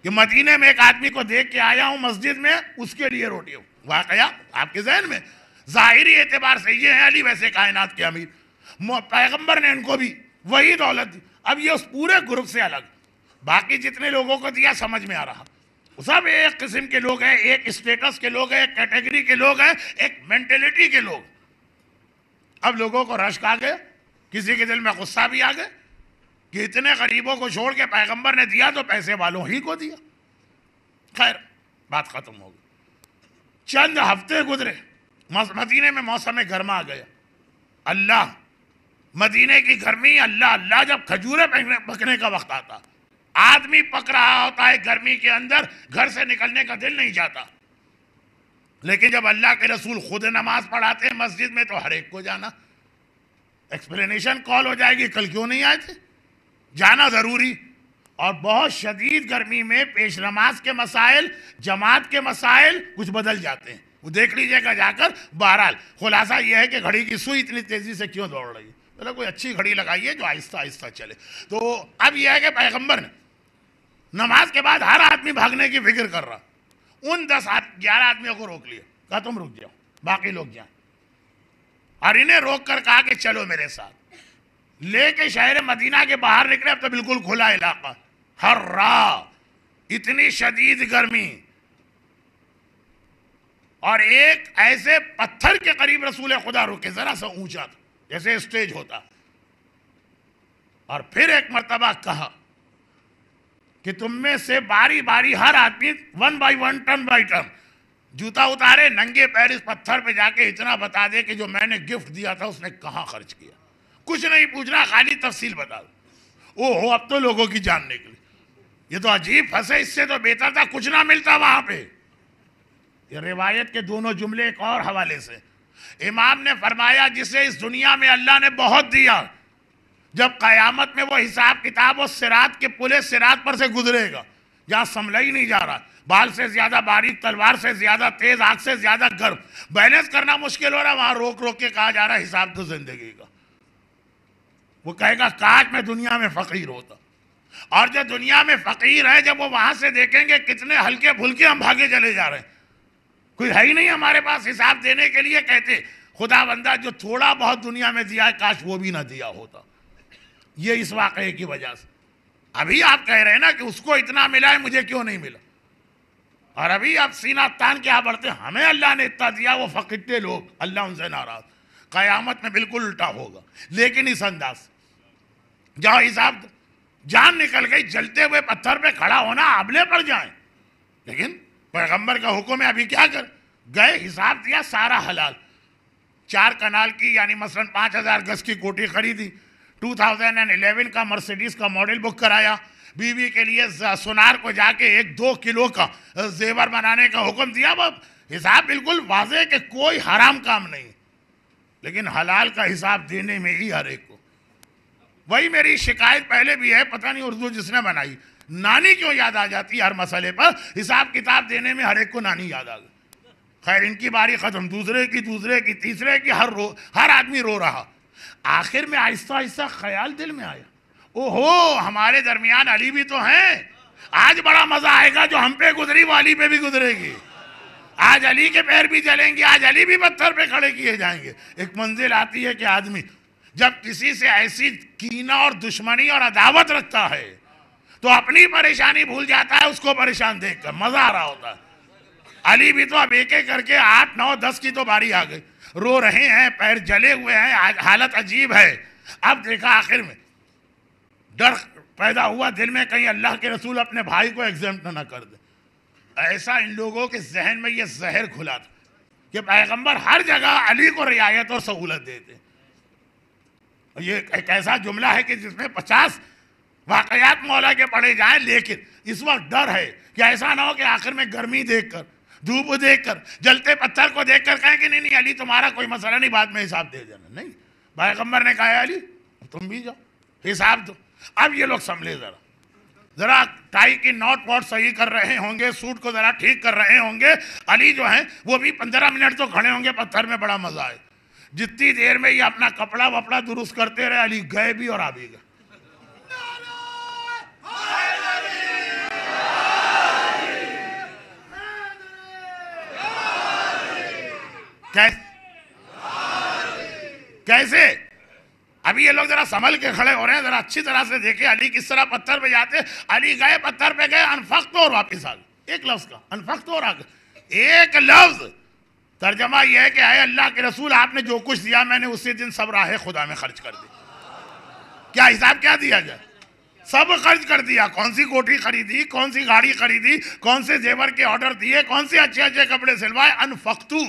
کہ مدینے میں ایک آدمی کو دیکھ کے آیا ہوں مسجد میں، اس کے لیے روٹی ہوں، واقعہ آپ کے ذہن میں ظاہری اعتبار سے یہ ہے علی ویسے کائنات کے امیر، پیغمبر نے ان کو بھی وہی دولت دی۔ اب یہ اس پورے گروپ سے الگ، باقی جتنے لوگوں کو دیا سمجھ میں آ رہا، سب ایک قسم کے لوگ ہیں، ایک اسٹیٹس کے لوگ ہیں، ایک کیٹیگری کے لوگ ہیں، ایک مینٹلٹی کے لوگ۔ اب لوگوں کو رشک آ گیا، کسی کے دل میں غصہ بھی آ گیا کہ اتنے غریبوں کو چھوڑ کے پیغمبر نے دیا تو پیسے والوں ہی کو دیا۔ خیر بات ختم ہو گئی، چند ہفتے گزرے، مدینے میں موسم گرما آ گیا، اللہ مدینے کی گرمی، اللہ جب کھجورے پکنے کا وقت آتا، آدمی پک رہا ہوتا ہے گرمی کے اندر، گھر سے نکلنے کا دل نہیں چاہتا، لیکن جب اللہ کے رسول خود نماز پڑھاتے ہیں مسجد میں تو ہر ایک کو جانا، ایکسپلینیشن کال ہو جائے گی کل کیوں نہیں آئے تھے، جانا ضروری۔ اور بہت شدید گرمی میں پیش نماز کے مسائل، جماعت کے مسائل کچھ بدل جاتے ہیں، وہ دیکھ لیجئے گا جا کر۔ بہرحال خلاصہ یہ ہے کہ گھڑی کی سوئی اتنی تیزی سے کیوں دوڑ رہی ہے، چلو کوئی اچھی گھڑی لگائیے جو آہستہ آہستہ چلے۔ تو اب یہ ہے کہ پیغمبر نے نماز کے بعد ہر آدمی بھاگنے کی فکر کر رہا، ان 10-11 آدمیوں کو روک لیا، کہا تم رک جاؤ، باقی لوگ جائیں، اور انہیں روک کر کہا کہ چلو میرے ساتھ، لے کے شہر مدینہ کے باہر نکلے۔ اب تو بالکل کھلا علاقہ، ہر راہ اتنی شدید گرمی، اور ایک ایسے پتھر کے قریب رسول خدا رکے، ذرا سا اونچا تھا جیسے اسٹیج ہوتا، اور پھر ایک مرتبہ کہا کہ تم میں سے باری باری ہر آدمی 1 by 1 ٹرن بائی ٹرن جوتا اتارے، ننگے پیر اس پتھر پہ جا کے اتنا بتا دے کہ جو میں نے گفٹ دیا تھا اس نے کہاں خرچ کیا، کچھ نہیں پوچھنا، خالی تفصیل بتا دو۔ او ہو، اب تو لوگوں کی جان نکلی، یہ تو عجیب پھنسے، اس سے تو بہتر تھا کچھ نہ ملتا وہاں پہ۔ یہ روایت کے دونوں جملے ایک اور حوالے سے، امام نے فرمایا جسے اس دنیا میں اللہ نے بہت دیا، جب قیامت میں وہ حساب کتاب و صراط کے پلے صراط پر سے گزرے گا، جہاں سنبھلا ہی نہیں جا رہا، بال سے زیادہ باریک، تلوار سے زیادہ تیز، آگ سے زیادہ گرم، بیلنس کرنا مشکل ہو رہا، وہاں روک روک کے کہا جا رہا حساب تو زندگی کا۔ وہ کہے گا کاش میں دنیا میں فقیر ہوتا، اور جو دنیا میں فقیر ہے جب وہ وہاں سے دیکھیں گے کتنے ہلکے پھلکے ہم بھاگے چلے جا رہے ہیں، کوئی ہے ہی نہیں ہمارے پاس حساب دینے کے لیے، کہتے خدا بندہ جو تھوڑا بہت دنیا میں دیا ہے کاش وہ بھی نہ دیا ہوتا۔ یہ اس واقعے کی وجہ سے ابھی آپ کہہ رہے ہیں نا کہ اس کو اتنا ملا ہے مجھے کیوں نہیں ملا، اور ابھی آپ سینہ تان کے آپ بڑھتے ہیں ہمیں اللہ نے اتنا دیا، وہ فقیرے لوگ اللہ ان سے ناراض. قیامت میں بالکل الٹا ہوگا. لیکن اس انداز جاؤ حساب دو، جان نکل گئی، جلتے ہوئے پتھر پہ کھڑا ہونا ابلے پڑ جائیں. لیکن پیغمبر کا حکم ہے ابھی کیا کر گئے، حساب دیا سارا حلال. 4 کنال کی یعنی مثلا 5000 گز کی کوٹھی خریدی، 2011 کا مرسیڈیز کا ماڈل بک کرایا، بیوی کے لیے سونار کو جا کے 1-2 کلو کا زیور بنانے کا حکم دیا. وہ حساب بالکل واضح کہ کوئی حرام کام نہیں، لیکن حلال کا حساب دینے میں ہی ہر ایک کو. وہی میری شکایت پہلے بھی ہے، پتہ نہیں اردو جس نے بنائی، نانی کیوں یاد آ جاتی ہے ہر مسئلے پر، حساب کتاب دینے میں ہر ایک کو نانی یاد آ گئی. خیر ان کی باری ختم، دوسرے کی تیسرے کی، ہر آدمی رو رہا. آخر میں آہستہ آہستہ خیال دل میں آیا، اوہو ہمارے درمیان علی بھی تو ہیں، آج بڑا مزہ آئے گا، جو ہم پہ گزری وہ علی پہ بھی گزرے گی، آج علی کے پیر بھی جلیں گے، آج علی بھی پتھر پہ کھڑے کیے جائیں گے. ایک منزل آتی ہے کہ آدمی جب کسی سے ایسی کینہ اور دشمنی اور عداوت رکھتا ہے تو اپنی پریشانی بھول جاتا ہے، اس کو پریشان دیکھ کر مزہ آ رہا ہوتا ہے. علی بھی تو اب ایک ایک کر کے 8 9 10 کی تو باری آ گئی، رو رہے ہیں، پیر جلے ہوئے ہیں، حالت عجیب ہے. اب دیکھا آخر میں ڈر پیدا ہوا دل میں، کہیں اللہ کے رسول اپنے بھائی کو ایگزمپٹ نہ کر دے. ایسا ان لوگوں کے ذہن میں یہ زہر کھلا تھا کہ پیغمبر ہر جگہ علی کو رعایت اور سہولت دیتے. یہ ایک ایسا جملہ ہے کہ جس میں 50 واقعات مولا کے پڑھے جائیں، لیکن اس وقت ڈر ہے کہ ایسا نہ ہو کہ آخر میں گرمی دیکھ کر، دھوپ دیکھ کر، جلتے پتھر کو دیکھ کر کہیں کہ نہیں علی تمہارا کوئی مسئلہ نہیں، بعد میں حساب دے دینا. نہیں، پیغمبر نے کہا علی تم بھی جاؤ حساب دو. اب یہ لوگ سنبھلے، ذرا ٹائی کی نوٹ پوٹ صحیح کر رہے ہوں گے، سوٹ کو ذرا ٹھیک کر رہے ہوں گے. علی جو ہیں وہ بھی 15 منٹ تو کھڑے ہوں گے پتھر میں، بڑا مزہ آئے. جتنی دیر میں یہ اپنا کپڑا وپڑا درست کرتے رہے، علی گئے بھی اور آ بھی گئے. کیسے؟ ابھی یہ لوگ ذرا سنبھل کے کھڑے ہو رہے ہیں، ذرا اچھی طرح سے دیکھیں علی کس طرح پتھر پہ جاتے. علی گئے پتھر پہ گئے، انفقت اور واپس آ گئے. ایک لفظ کا انفقت اور آ گئے، ایک لفظ. ترجمہ یہ ہے کہ اے اللہ کے رسول آپ نے جو کچھ دیا میں نے اسی دن سب راہ خدا میں خرچ کر دیا. کیا حساب کیا دیا جائے؟ سب خرچ کر دیا. کون سی کوٹھی خریدی، کون سی گاڑی خریدی، کون سے زیور کے آرڈر دیے، کون سے اچھے اچھے کپڑے سلوائے. انفقتو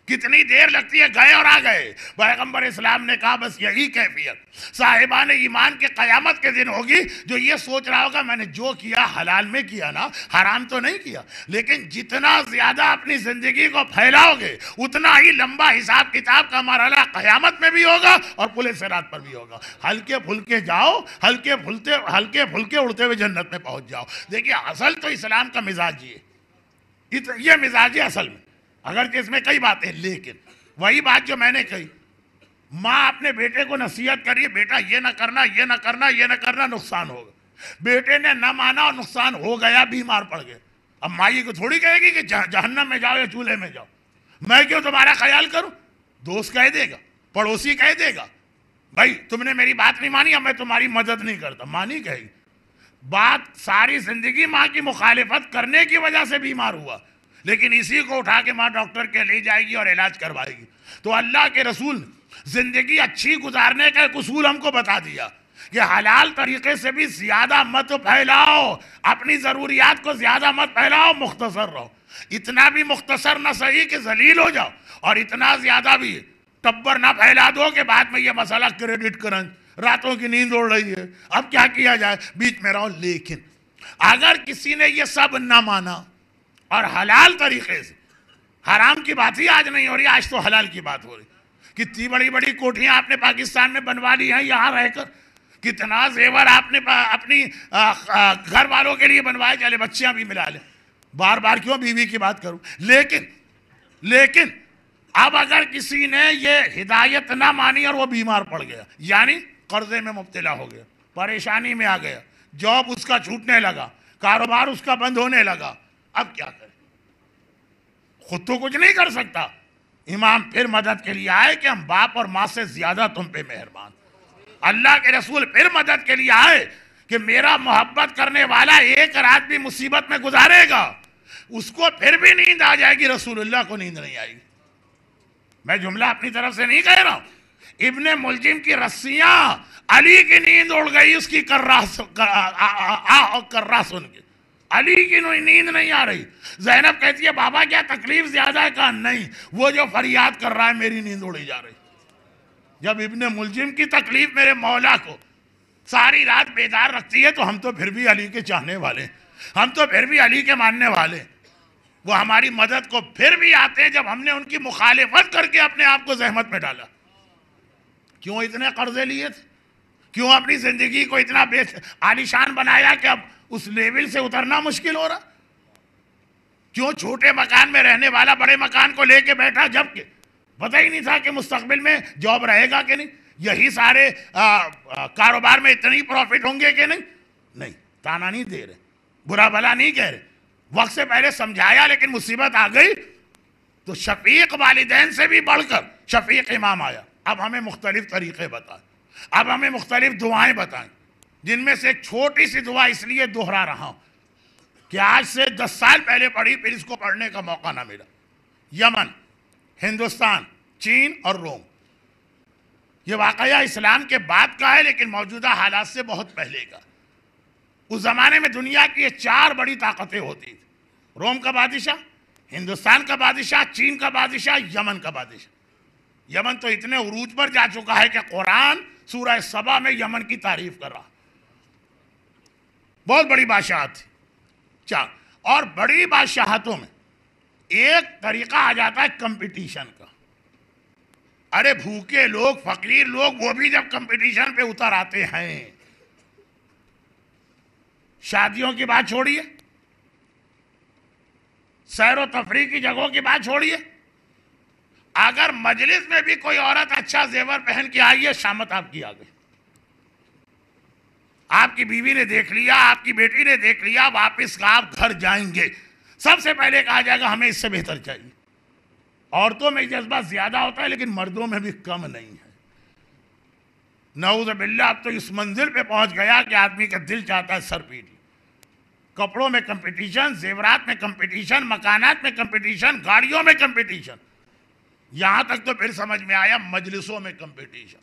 کتنی دیر لگتی ہے، گئے اور آ گئے. پیغمبر اسلام نے کہا بس یہی کیفیت صاحبان ایمان کے قیامت کے دن ہوگی، جو یہ سوچ رہا ہوگا میں نے جو کیا حلال میں کیا نا، حرام تو نہیں کیا. لیکن جتنا زیادہ اپنی زندگی کو پھیلاؤ گے اتنا ہی لمبا حساب کتاب کا مرحلہ قیامت میں بھی ہوگا اور پل صراط پر بھی ہوگا. ہلکے پھلکے جاؤ، ہلکے پھلکے اڑتے ہوئے جنت میں پہنچ جاؤ. دیکھیے اصل تو اسلام کا مزاج یہ مزاج ہے اصل میں، اگرچہ اس میں کئی باتیں، لیکن وہی بات جو میں نے کہی، ماں اپنے بیٹے کو نصیحت کریے بیٹا یہ نہ کرنا، یہ نہ کرنا، یہ نہ کرنا، نقصان ہوگا. بیٹے نے نہ مانا اور نقصان ہو گیا، بیمار پڑ گئے. اب مائی کو تھوڑی کہے گی کہ جہنم میں جاؤ یا چولہے میں جاؤ، میں کیوں تمہارا خیال کروں. دوست کہہ دے گا، پڑوسی کہہ دے گا بھائی تم نے میری بات نہیں مانی، اب میں تمہاری مدد نہیں کرتا. ماں نہیں کہے گی. بات ساری زندگی ماں کی مخالفت کرنے کی وجہ سے بیمار ہوا، لیکن اسی کو اٹھا کے ماں ڈاکٹر کے لے جائے گی اور علاج کروائے گی. تو اللہ کے رسول زندگی اچھی گزارنے کا ایک اصول ہم کو بتا دیا کہ حلال طریقے سے بھی زیادہ مت پھیلاؤ، اپنی ضروریات کو زیادہ مت پھیلاؤ، مختصر رہو. اتنا بھی مختصر نہ صحیح کہ ذلیل ہو جاؤ، اور اتنا زیادہ بھی ٹبر نہ پھیلا دو کہ بعد میں یہ مسئلہ کریڈٹ کرنج، راتوں کی نیند اڑ رہی ہے اب کیا کیا جائے، بیچ میں رہو. لیکن اگر کسی نے یہ سب نہ مانا اور حلال طریقے سے، حرام کی بات ہی آج نہیں ہو رہی، آج تو حلال کی بات ہو رہی. کتنی بڑی بڑی کوٹھیاں آپ نے پاکستان میں بنوا لی ہیں یہاں رہ کر، کتنا زیور آپ نے اپنی گھر والوں کے لیے بنوائے، چلے بچیاں بھی ملا لیں، بار بار کیوں بیوی کی بات کروں. لیکن اب اگر کسی نے یہ ہدایت نہ مانی اور وہ بیمار پڑ گیا، یعنی قرضے میں مبتلا ہو گیا، پریشانی میں آ گیا، جاب اس کا چھوٹنے لگا، کاروبار اس کا بند ہونے لگا، اب کیا کرے؟ خود تو کچھ نہیں کر سکتا. امام پھر مدد کے لیے آئے کہ ہم باپ اور ماں سے زیادہ تم پہ مہربان. اللہ کے رسول پھر مدد کے لیے آئے کہ میرا محبت کرنے والا ایک رات بھی مصیبت میں گزارے گا اس کو پھر بھی نیند آ جائے گی، رسول اللہ کو نیند نہیں آئے گی۔ میں جملہ اپنی طرف سے نہیں کہہ رہا ہوں۔ ابن ملجم کی رسیاں، علی کی نیند اڑ گئی اس کی کرا سن کے، علی کی نیند نہیں آ رہی۔ زینب کہتی ہے بابا کیا تکلیف زیادہ ہے؟ کہا نہیں، وہ جو فریاد کر رہا ہے میری نیند اڑی جا رہی۔ جب ابن ملجم کی تکلیف میرے مولا کو ساری رات بیدار رکھتی ہے تو ہم تو پھر بھی علی کے چاہنے والے، ہم تو پھر بھی علی کے ماننے والے۔ وہ ہماری مدد کو پھر بھی آتے ہیں جب ہم نے ان کی مخالفت کر کے اپنے آپ کو زحمت میں ڈالا۔ کیوں اتنے قرضے لیے تھے؟ کیوں اپنی زندگی کو اتنا عالیشان بنایا کہ اب اس لیول سے اترنا مشکل ہو رہا؟ کیوں چھوٹے مکان میں رہنے والا بڑے مکان کو لے کے بیٹھا جبکہ پتہ ہی نہیں تھا کہ مستقبل میں جاب رہے گا کہ نہیں، یہی سارے کاروبار میں اتنی پروفٹ ہوں گے کہ نہیں۔ تانا نہیں دے رہے، برا بھلا نہیں کہہ رہے، وقت سے پہلے سمجھایا، لیکن مصیبت آ گئی تو شفیق والدین سے بھی بڑھ کر شفیق امام آیا۔ اب ہمیں مختلف طریقے بتائیں، اب ہمیں مختلف دعائیں بتائیں، جن میں سے ایک چھوٹی سی دعا اس لیے دوہرا رہا ہوں کہ آج سے 10 سال پہلے پڑھی، پھر اس کو پڑھنے کا موقع نہ ملا۔ یمن، ہندوستان، چین اور روم، یہ واقعہ اسلام کے بعد کا ہے لیکن موجودہ حالات سے بہت پہلے کا۔ اس زمانے میں دنیا کی یہ 4 بڑی طاقتیں ہوتی تھیں: روم کا بادشاہ، ہندوستان کا بادشاہ، چین کا بادشاہ، یمن کا بادشاہ۔ یمن تو اتنے عروج پر جا چکا ہے کہ قرآن سورہ سبا میں یمن کی تعریف کر رہا۔ بہت بڑی بادشاہت تھی۔ اور بڑی بادشاہتوں میں ایک طریقہ آ جاتا ہے کمپٹیشن کا۔ ارے بھوکے لوگ، فقیر لوگ، وہ بھی جب کمپٹیشن پہ اتر آتے ہیں۔ شادیوں کی بات چھوڑیے، سیر و تفریح کی جگہوں کی بات چھوڑیے، اگر مجلس میں بھی کوئی عورت اچھا زیور پہن کے آئی ہے، شامت آپ کی آ گئی، آپ کی بیوی نے دیکھ لیا، آپ کی بیٹی نے دیکھ لیا، واپس آپ گھر جائیں گے، سب سے پہلے کہا جائے گا ہمیں اس سے بہتر چاہیے۔ عورتوں میں جذبہ زیادہ ہوتا ہے لیکن مردوں میں بھی کم نہیں ہے۔ نعوذ باللہ، اب تو اس منزل پہ پہنچ گیا کہ آدمی کا دل چاہتا ہے سر پیٹ لے۔ کپڑوں میں کمپٹیشن، زیورات میں کمپٹیشن، مکانات میں کمپٹیشن، گاڑیوں میں کمپٹیشن، یہاں تک تو پھر سمجھ میں آیا مجلسوں میں کمپٹیشن۔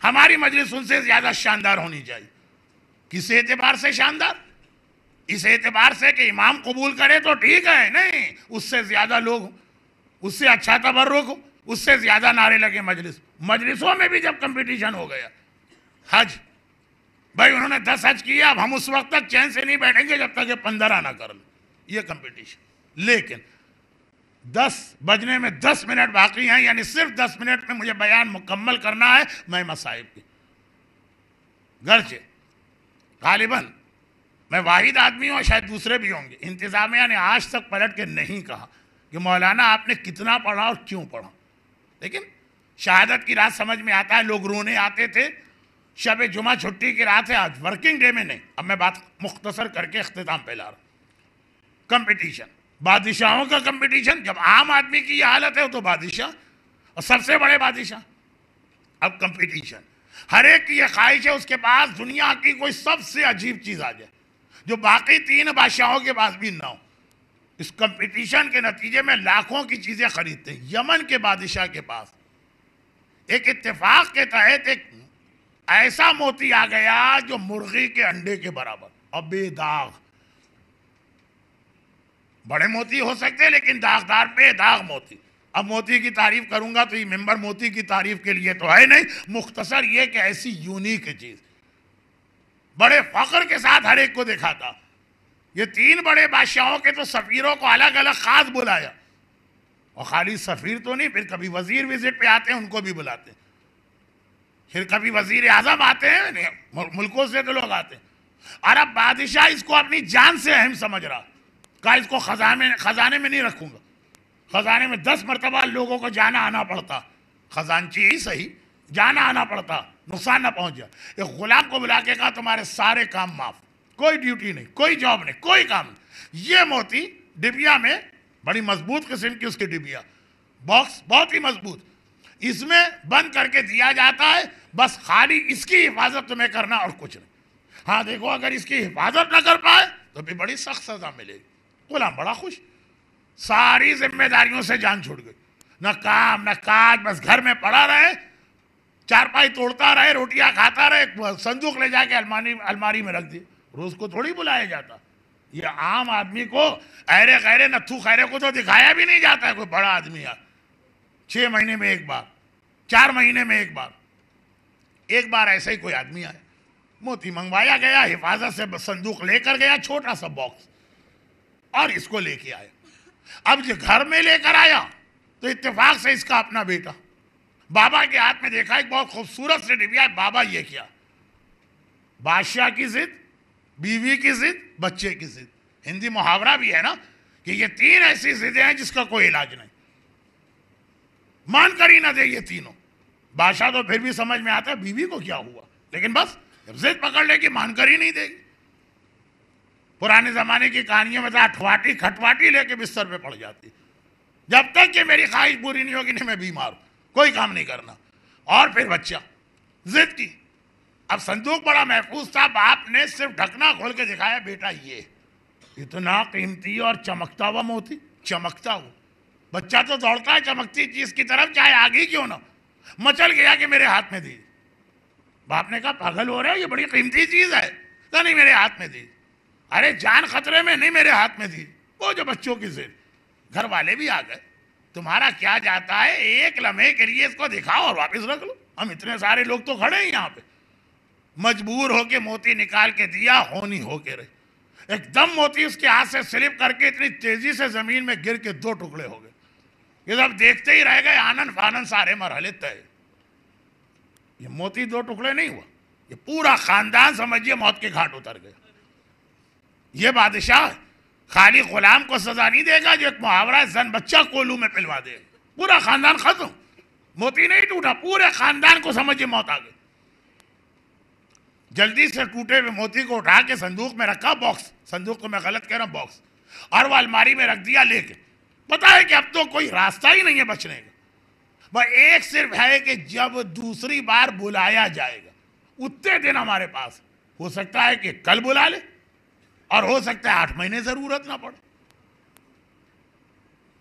ہماری مجلس ان سے زیادہ شاندار ہونی چاہیے۔ کس اعتبار سے شاندار؟ اس اعتبار سے کہ امام قبول کرے تو ٹھیک ہے، نہیں اس سے زیادہ لوگ ہوں، اس سے اچھا تبرک ہو، اس سے زیادہ نعرے لگے مجلسوں میں بھی جب کمپٹیشن ہو گیا۔ حج، بھائی انہوں نے 10 حج کیا، اب ہم اس وقت تک چین سے نہیں بیٹھیں گے جب تک یہ 15 نہ کر لیں، یہ کمپٹیشن۔ لیکن 10 بجنے میں 10 منٹ باقی ہیں، یعنی صرف 10 منٹ میں مجھے بیان مکمل کرنا ہے میں مصائب کی۔ گرچہ غالباً میں واحد آدمی ہوں، شاید دوسرے بھی ہوں گے، انتظامیہ نے آج تک پلٹ کے نہیں کہا کہ مولانا آپ نے کتنا پڑھا اور کیوں پڑھا، لیکن شہادت کی رات سمجھ میں آتا ہے، لوگ رونے آتے تھے۔ شب جمعہ چھٹی کی رات ہے آج، ورکنگ ڈے میں نہیں۔ اب میں بات مختصر کر کے اختتام پہ لا رہا ہوں۔ کمپٹیشن، بادشاہوں کا کمپٹیشن، جب عام آدمی کی یہ حالت ہے تو بادشاہ اور سب سے بڑے بادشاہ۔ اب کمپٹیشن، ہر ایک کی یہ خواہش ہے اس کے پاس دنیا کی کوئی سب سے عجیب چیز آ جائے جو باقی 3 بادشاہوں کے پاس بھی نہ ہو۔ اس کمپٹیشن کے نتیجے میں لاکھوں کی چیزیں خریدتے ہیں۔ یمن کے بادشاہ کے پاس ایک اتفاق کے تحت ایک ایسا موتی آ گیا جو مرغی کے انڈے کے برابر اور بے داغ۔ بڑے موتی ہو سکتے لیکن داغدار بے داغ موتی۔ اب موتی کی تعریف کروں گا تو یہ ممبر موتی کی تعریف کے لیے تو ہے نہیں، مختصر یہ کہ ایسی یونیک چیز بڑے فخر کے ساتھ ہر ایک کو دکھاتا۔ یہ 3 بڑے بادشاہوں کے تو سفیروں کو الگ الگ خاص بلایا، اور خالی سفیر تو نہیں، پھر کبھی وزیر وزٹ پہ آتے ہیں ان کو بھی بلاتے ہیں، پھر کبھی وزیر اعظم آتے ہیں، ملکوں سے تو لوگ آتے ہیں۔ اور اب بادشاہ اس کو اپنی جان سے اہم سمجھ رہا، کہا اس کو خزانے میں نہیں رکھوں گا، خزانے میں 10 مرتبہ لوگوں کو جانا آنا پڑتا، خزانچی ہی صحیح جانا آنا پڑتا، نقصان نہ پہنچ جائے۔ ایک غلام کو بلا کے کہا تمہارے سارے کام معاف، کوئی ڈیوٹی نہیں، کوئی جاب نہیں، کوئی کام نہیں۔ یہ موتی ڈبیا میں، بڑی مضبوط قسم کی اس کی ڈبیا، باکس بہت ہی مضبوط، اس میں بند کر کے دیا جاتا ہے، بس خالی اس کی حفاظت تمہیں کرنا اور کچھ نہیں۔ ہاں دیکھو اگر اس کی حفاظت نہ کر پائے تو بھی بڑی سخت سزا ملے گی۔ غلام بڑا خوش، ساری ذمہ داریوں سے جان چھوٹ گئی، نہ کام نہ کاج، بس گھر میں پڑا رہے، چارپائی توڑتا رہے، روٹیاں کھاتا رہے، صندوق لے جا کے الماری میں رکھ دی، روز کو تھوڑی بلایا جاتا۔ یہ عام آدمی کو، ایرے غیرے نتھو خیرے کو تو دکھایا بھی نہیں جاتا ہے کوئی بڑا آدمی ہے۔ 6 مہینے میں ایک بار، 4 مہینے میں ایک بار ایسا ہی کوئی آدمی آیا، موتی منگوایا گیا، حفاظت سے صندوق لے کر گیا، چھوٹا سا باکس، اور اس کو لے کے آیا۔ اب جو گھر میں لے کر آیا تو اتفاق سے اس کا اپنا بیٹا بابا کے ہاتھ میں دیکھا ایک بہت خوبصورت سے ڈبیا ہے، بابا یہ کیا؟ بادشاہ کی ضد، بیوی کی ضد، بچے کی ضد۔ ہندی محاورہ بھی ہے نا کہ یہ 3 ایسی ضدیں ہیں جس کا کوئی علاج نہیں، مان کر ہی نہ دے یہ تینوں۔ بادشاہ تو پھر بھی سمجھ میں آتا ہے بیوی کو کیا ہوا، لیکن بس جب ضد پکڑ لے کہ مان کر ہی نہیں دے گی۔ پرانے زمانے کی کہانیوں میں تھا ٹھواٹی کھٹواٹی لے کے بستر پہ پڑ جاتی، جب تک کہ میری خواہش پوری نہیں ہوگی نہیں میں بیمار ہوں، کوئی کام نہیں کرنا۔ اور پھر بچہ ضد کی، اب صندوق بڑا محفوظ تھا، باپ نے صرف ڈھکنا کھول کے دکھایا، بیٹا یہ اتنا قیمتی اور چمکتا ہوا موتی، چمکتا ہوا، بچہ تو دوڑتا ہے چمکتی چیز کی طرف چاہے آگے کیوں نہ، مچل گیا کہ میرے ہاتھ میں دی۔ باپ نے کہا پاگل ہو رہا ہے، یہ بڑی قیمتی چیز ہے، کہا نہیں میرے ہاتھ میں دی۔ ارے جان خطرے میں، نہیں میرے ہاتھ میں دی۔ وہ جو بچوں کی ضد، گھر والے بھی آ گئے، تمہارا کیا جاتا ہے، ایک لمحے کے لیے اس کو دکھاؤ اور واپس رکھ لو، ہم اتنے سارے لوگ تو کھڑے ہیں یہاں پہ۔ مجبور ہو کے موتی نکال کے دیا، ہونی ہو کے رہی، ایک دم موتی اس کے ہاتھ سے سلپ کر کے اتنی تیزی سے زمین میں گر کے 2 ٹکڑے ہو گئے۔ یہ سب دیکھتے ہی رہ گئے، آنن فانن سارے مرحلے طے۔ یہ موتی 2 ٹکڑے نہیں ہوا، یہ پورا خاندان سمجھیے موت کے گھاٹ اتر گیا۔ یہ بادشاہ خالی غلام کو سزا نہیں دے گا، جو ایک محاورہ ہے زن بچہ کولو میں پلوا دے، پورا خاندان ختم۔ موتی نہیں ٹوٹا، پورے خاندان کو سمجھیے موت آ گئی۔ جلدی سے ٹوٹے ہوئے موتی کو اٹھا کے صندوق میں رکھا، باکس، صندوق کو میں غلط کہہ رہا ہوں، باکس، اور وہ الماری میں رکھ دیا لے کے۔ پتا ہے کہ اب تو کوئی راستہ ہی نہیں ہے بچنے کا، بس ایک صرف ہے کہ جب دوسری بار بلایا جائے گا اتنے دن ہمارے پاس، ہو سکتا ہے کہ کل بلا لے اور ہو سکتا ہے 8 مہینے ضرورت نہ پڑے۔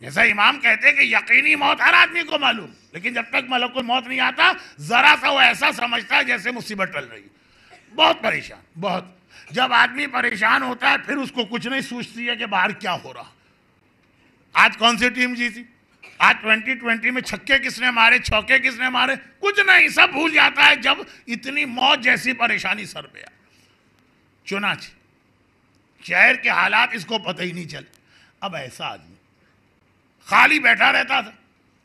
جیسا امام کہتے ہیں کہ یقینی موت ہر آدمی کو معلوم، لیکن جب تک ملک الموت نہیں آتا ذرا سا وہ ایسا سمجھتا ہے جیسے مصیبت ٹل رہی ہے، بہت پریشان، بہت۔ جب آدمی پریشان ہوتا ہے پھر اس کو کچھ نہیں سوچتی ہے کہ باہر کیا ہو رہا، آج کون سی ٹیم جیتی، آج 2020 میں چھکے کس نے مارے، چوکے کس نے مارے، کچھ نہیں، سب بھول جاتا ہے جب اتنی موت جیسی پریشانی سر پہ آئے۔ چنانچہ شہر کے حالات اس کو پتہ ہی نہیں چلے۔ اب ایسا آدمی خالی بیٹھا رہتا تھا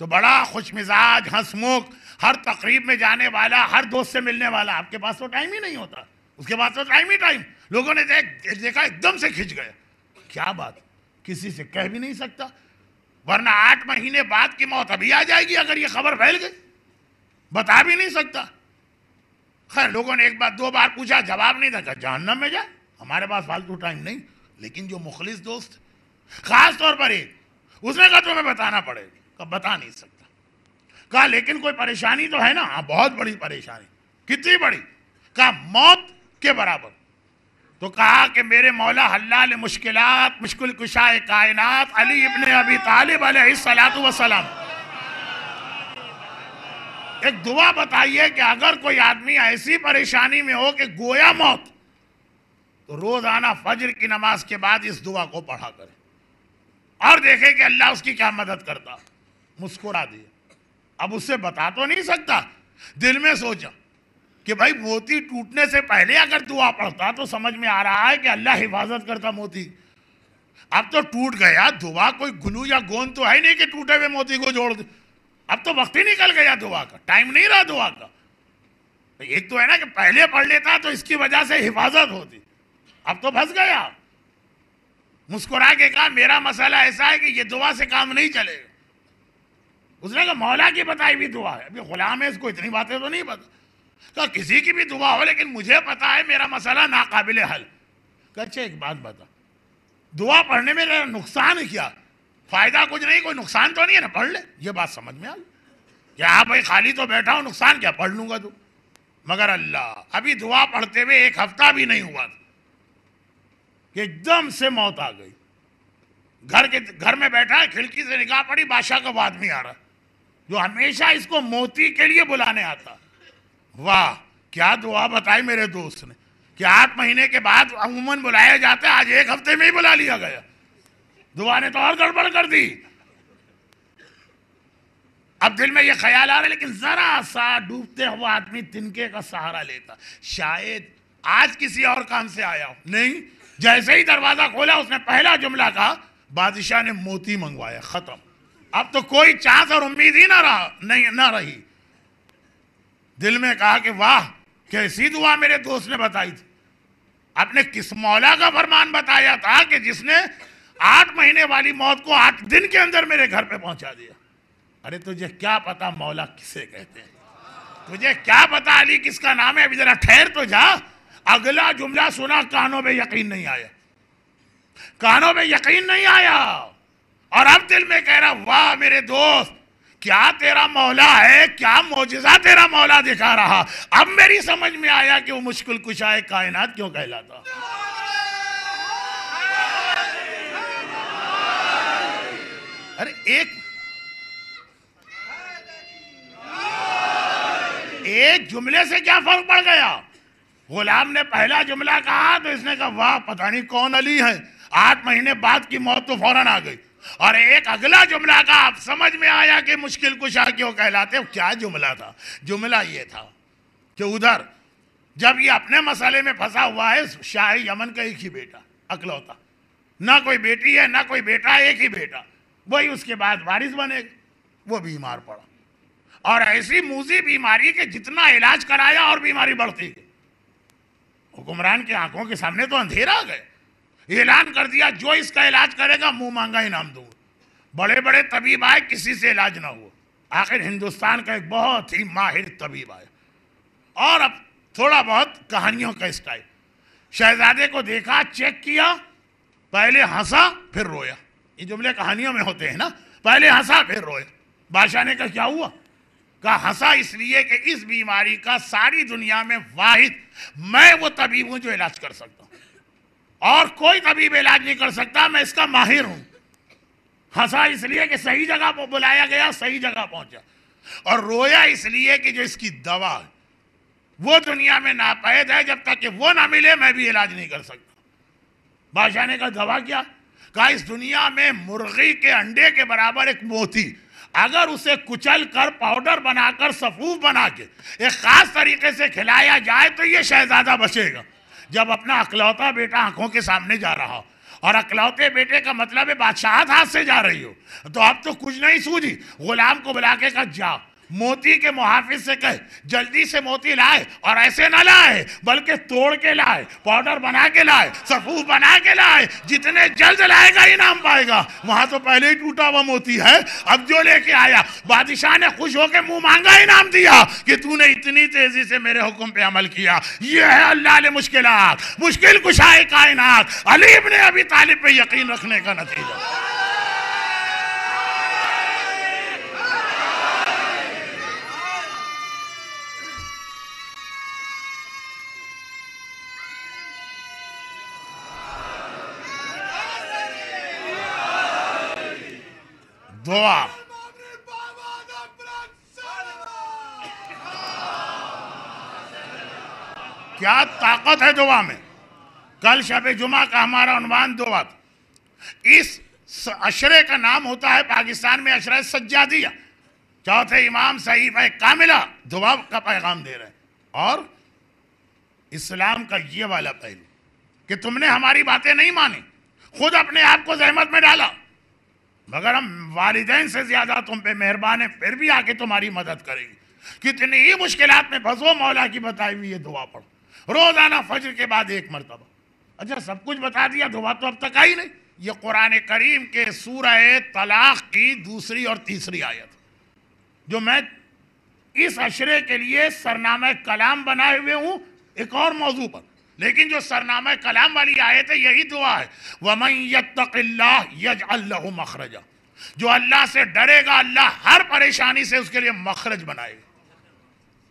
تو بڑا خوش مزاج، ہنس مکھ، ہر تقریب میں جانے والا، ہر دوست سے ملنے والا۔ آپ کے پاس تو ٹائم ہی نہیں ہوتا، اس کے پاس تو ٹائم ہی ٹائم۔ لوگوں نے دیکھا ایک دم سے کھنچ گئے، کیا بات، کسی سے کہہ بھی نہیں سکتا، ورنہ 8 مہینے بعد کی موت ابھی آ جائے گی اگر یہ خبر پھیل گئی، بتا بھی نہیں سکتا۔ خیر لوگوں نے 1 بار 2 بار پوچھا، جواب نہیں تھا، جہنم میں جائے، ہمارے پاس فالتو ٹائم نہیں۔ لیکن جو مخلص دوست، خاص طور پر ایک، اس نے کہا تمہیں بتانا پڑے گا، کہا بتا نہیں سکتا۔ کہا لیکن کوئی پریشانی تو ہے نا؟ ہاں بہت بڑی پریشانی۔ کتنی بڑی؟ کہا موت کے برابر۔ تو کہا کہ میرے مولا حلال مشکلات، مشکل کشائے کائنات علی ابن ابی طالب علیہ الصلوۃ والسلام، ایک دعا بتائیے کہ اگر کوئی آدمی ایسی پریشانی میں ہو کہ گویا موت، تو روزانہ فجر کی نماز کے بعد اس دعا کو پڑھا کرے اور دیکھے کہ اللہ اس کی کیا مدد کرتا۔ مسکرا دیا۔ اب اس سے بتا تو نہیں سکتا، دل میں سوچا کہ بھائی موتی ٹوٹنے سے پہلے اگر دعا پڑھتا تو سمجھ میں آ رہا ہے کہ اللہ حفاظت کرتا موتی۔ اب تو ٹوٹ گیا، دعا کوئی گلو یا گوند تو ہے نہیں کہ ٹوٹے ہوئے موتی کو جوڑ دے، اب تو وقت ہی نکل گیا دعا کا، ٹائم نہیں رہا دعا کا۔ ایک تو ہے نا کہ پہلے پڑھ لیتا تو اس کی وجہ سے حفاظت ہوتی، اب تو پھنس گیا۔ مسکرا کے کہا میرا مسئلہ ایسا ہے کہ یہ دعا سے کام نہیں چلے گا۔ اس نے کہا مولا کی بتائی بھی دعا ہے، ابھی غلام ہے، اس کو اتنی باتیں تو نہیں پتا۔ کہا کسی کی بھی دعا ہو لیکن مجھے پتا ہے میرا مسئلہ ناقابل حل۔ کہا اچھا ایک بات بتا، دعا پڑھنے میں نقصان کیا؟ فائدہ کچھ نہیں، کوئی نقصان تو نہیں ہے نا، پڑھ لے۔ یہ بات سمجھ میں آئی کہ ہاں بھائی خالی تو بیٹھا ہوں، نقصان کیا، پڑھ لوں گا تو۔ مگر اللہ، ابھی دعا پڑھتے ہوئے 1 ہفتہ بھی نہیں ہوا تھا کہ ایک دم سے موت آ گئی۔ گھر میں بیٹھا ہے، کھڑکی سے نگاہ پڑی، بادشاہ کا وہ آدمی آ رہا جو ہمیشہ اس کو موتی کے لیے بلانے آتا. واہ کیا دعا بتائی میرے دوست نے کہ 8 مہینے کے بعد عموماً بلایا جاتا ہے، آج 1 ہفتے میں ہی بلا لیا گیا. دعا نے تو اور گڑبڑ کر دی. اب دل میں یہ خیال آ رہا ہے لیکن ذرا سا ڈوبتے ہوا آدمی تنکے کا سہارا لیتا، شاید آج کسی اور کام سے آیا ہو. نہیں، جیسے ہی دروازہ کھولا اس نے پہلا جملہ کہا، بادشاہ نے موتی منگوایا. ختم. اب تو کوئی چانس اور امید ہی نہ رہی. دل میں کہا کہ واہ کیسی دعا میرے دوست نے بتائی تھی. اپنے کس مولا کا فرمان بتایا تھا کہ جس نے 8 مہینے والی موت کو 8 دن کے اندر میرے گھر پہ پہنچا دیا. ارے تجھے کیا پتا مولا کسے کہتے ہیں؟ تجھے کیا پتا علی کس کا نام ہے؟ ابھی ذرا ٹھہر تو جا. اگلا جملہ سنا، کانوں میں یقین نہیں آیا. کانوں میں یقین نہیں آیا. اور اب دل میں کہہ رہا واہ میرے دوست کیا تیرا مولا ہے، کیا معجزہ تیرا مولا دکھا رہا. اب میری سمجھ میں آیا کہ وہ مشکل کشائے کائنات کیوں کہلاتا. ارے ایک جملے سے کیا فرق پڑ گیا؟ غلام نے پہلا جملہ کہا تو اس نے کہا واہ پتہ نہیں کون علی ہے. 8 مہینے بعد کی موت تو فوراً آ گئی. اور ایک اگلا جملہ کا آپ سمجھ میں آیا کہ مشکل کشا کیوں کہلاتے. کیا جملہ تھا؟ جملہ یہ تھا کہ ادھر جب یہ اپنے مسئلے میں پھنسا ہوا ہے، شاہ یمن کا ایک ہی بیٹا اکلوتا، نہ کوئی بیٹی ہے نہ کوئی بیٹا، ایک ہی بیٹا، وہی اس کے بعد وارث بنے گا. وہ بیمار پڑا اور ایسی موذی بیماری کہ جتنا علاج کرایا اور بیماری بڑھتی گئی. حکمران کی آنکھوں کے سامنے تو اندھیرا آ گئے. اعلان کر دیا جو اس کا علاج کرے گا منہ مانگا انعام دوں گا. بڑے بڑے طبیب آئے، کسی سے علاج نہ ہوا. آخر ہندوستان کا ایک بہت ہی ماہر طبیب آیا اور اب تھوڑا بہت کہانیوں کا اسٹائل. شہزادے کو دیکھا، چیک کیا، پہلے ہنسا پھر رویا. یہ جملے کہانیوں میں ہوتے ہیں نا، پہلے ہنسا پھر رویا. بادشاہ نے کہا کیا ہوا؟ کہا ہنسا اس لیے کہ اس بیماری کا ساری دنیا میں واحد میں وہ طبیب ہوں جو علاج کر سکتا ہوں، اور کوئی طبیب علاج نہیں کر سکتا، میں اس کا ماہر ہوں. ہنسا اس لیے کہ صحیح جگہ پہ بلایا گیا، صحیح جگہ پہنچا. اور رویا اس لیے کہ جو اس کی دوا ہے وہ دنیا میں ناپید ہے، جب تک کہ وہ نہ ملے میں بھی علاج نہیں کر سکتا. بادشاہ نے کہا دوا کیا؟ کہا اس دنیا میں مرغی کے انڈے کے برابر ایک موتی اگر اسے کچل کر پاؤڈر بنا کر صفوف بنا کے ایک خاص طریقے سے کھلایا جائے تو یہ شہزادہ بچے گا. جب اپنا اکلوتا بیٹا آنکھوں کے سامنے جا رہا ہو، اور اکلوتے بیٹے کا مطلب ہے بادشاہت ہاتھ سے جا رہی ہو، تو اب تو کچھ نہیں سوجھی. غلام کو بلا کے کہا جا موتی کے محافظ سے کہے جلدی سے موتی لائے، اور ایسے نہ لائے بلکہ توڑ کے لائے، پاؤڈر بنا کے لائے، صفوف بنا کے لائے. جتنے جلد لائے گا انعام پائے گا. وہاں تو پہلے ہی ٹوٹا ہوا موتی ہے، اب جو لے کے آیا. بادشاہ نے خوش ہو کے منہ مانگا انعام دیا کہ تو نے اتنی تیزی سے میرے حکم پہ عمل کیا. یہ ہے اللہ نے مشکلات، مشکل کشائے کائنات، علی ابن ابی طالب پہ یقین رکھنے کا نتیجہ. دعا کیا طاقت ہے دعا میں. کل شب جمعہ کا ہمارا عنوان دعا تھا. اس عشرے کا نام ہوتا ہے پاکستان میں عشرہ سجادیہ. چوتھے امام صحیفہ کاملہ دعا کا پیغام دے رہے ہیں. اور اسلام کا یہ والا پہلو کہ تم نے ہماری باتیں نہیں مانی، خود اپنے آپ کو زحمت میں ڈالا، مگر ہم والدین سے زیادہ تم پہ مہربان ہیں، پھر بھی آ کے تمہاری مدد کریں گے. کتنی ہی مشکلات میں پھنسو، مولا کی بتائی ہوئی یہ دعا پڑھو روزانہ فجر کے بعد 1 مرتبہ. اچھا سب کچھ بتا دیا، دعا تو اب تک آئی نہیں. یہ قرآن کریم کے سورہ طلاق کی 2 اور 3 آیت جو میں اس عشرے کے لیے سرنامہ کلام بنائے ہوئے ہوں ایک اور موضوع پر، لیکن جو سرنامہ کلام والی آیت ہے یہی دعا ہے. وَمَن يَتَّقِ اللَّهَ يَجْعَلْ لَهُ مَخْرَجًا. جو اللہ سے ڈرے گا اللہ ہر پریشانی سے اس کے لیے مخرج بنائے گا.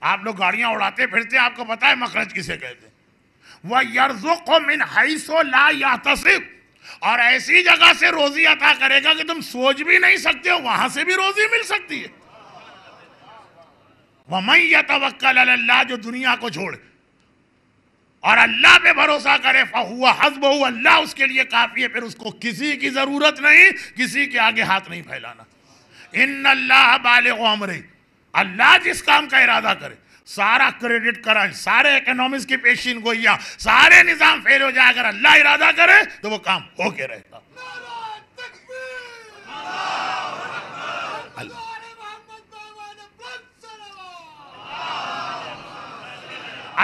آپ لوگ گاڑیاں اڑاتے پھرتے ہیں، آپ کو پتا ہے مخرج کسے کہتے ہیں. وَيَرْزُقْهُ مِنْ حَيْثُ لَا يَحْتَسِبُ. اور ایسی جگہ سے روزی عطا کرے گا کہ تم سوچ بھی نہیں سکتے ہو وہاں سے بھی روزی مل سکتی ہے. وَمَن يَتَوَكَّلْ عَلَى اللَّهِ، جو دنیا کو چھوڑے اور اللہ پہ بھروسہ کرے فَهُوَ حَسْبُهُ، اللہ اس کے لیے کافی ہے، پھر اس کو کسی کی ضرورت نہیں، کسی کے آگے ہاتھ نہیں پھیلانا. اِنَّ اللَّهَ بَالِغُ أَمْرِهِ، اللہ جس کام کا ارادہ کرے سارا کریڈٹ کرائیں، سارے اکنامکس کی پیشین گوئیاں، سارے نظام فیل ہو جائے، اگر اللہ ارادہ کرے تو وہ کام ہو کے رہتا.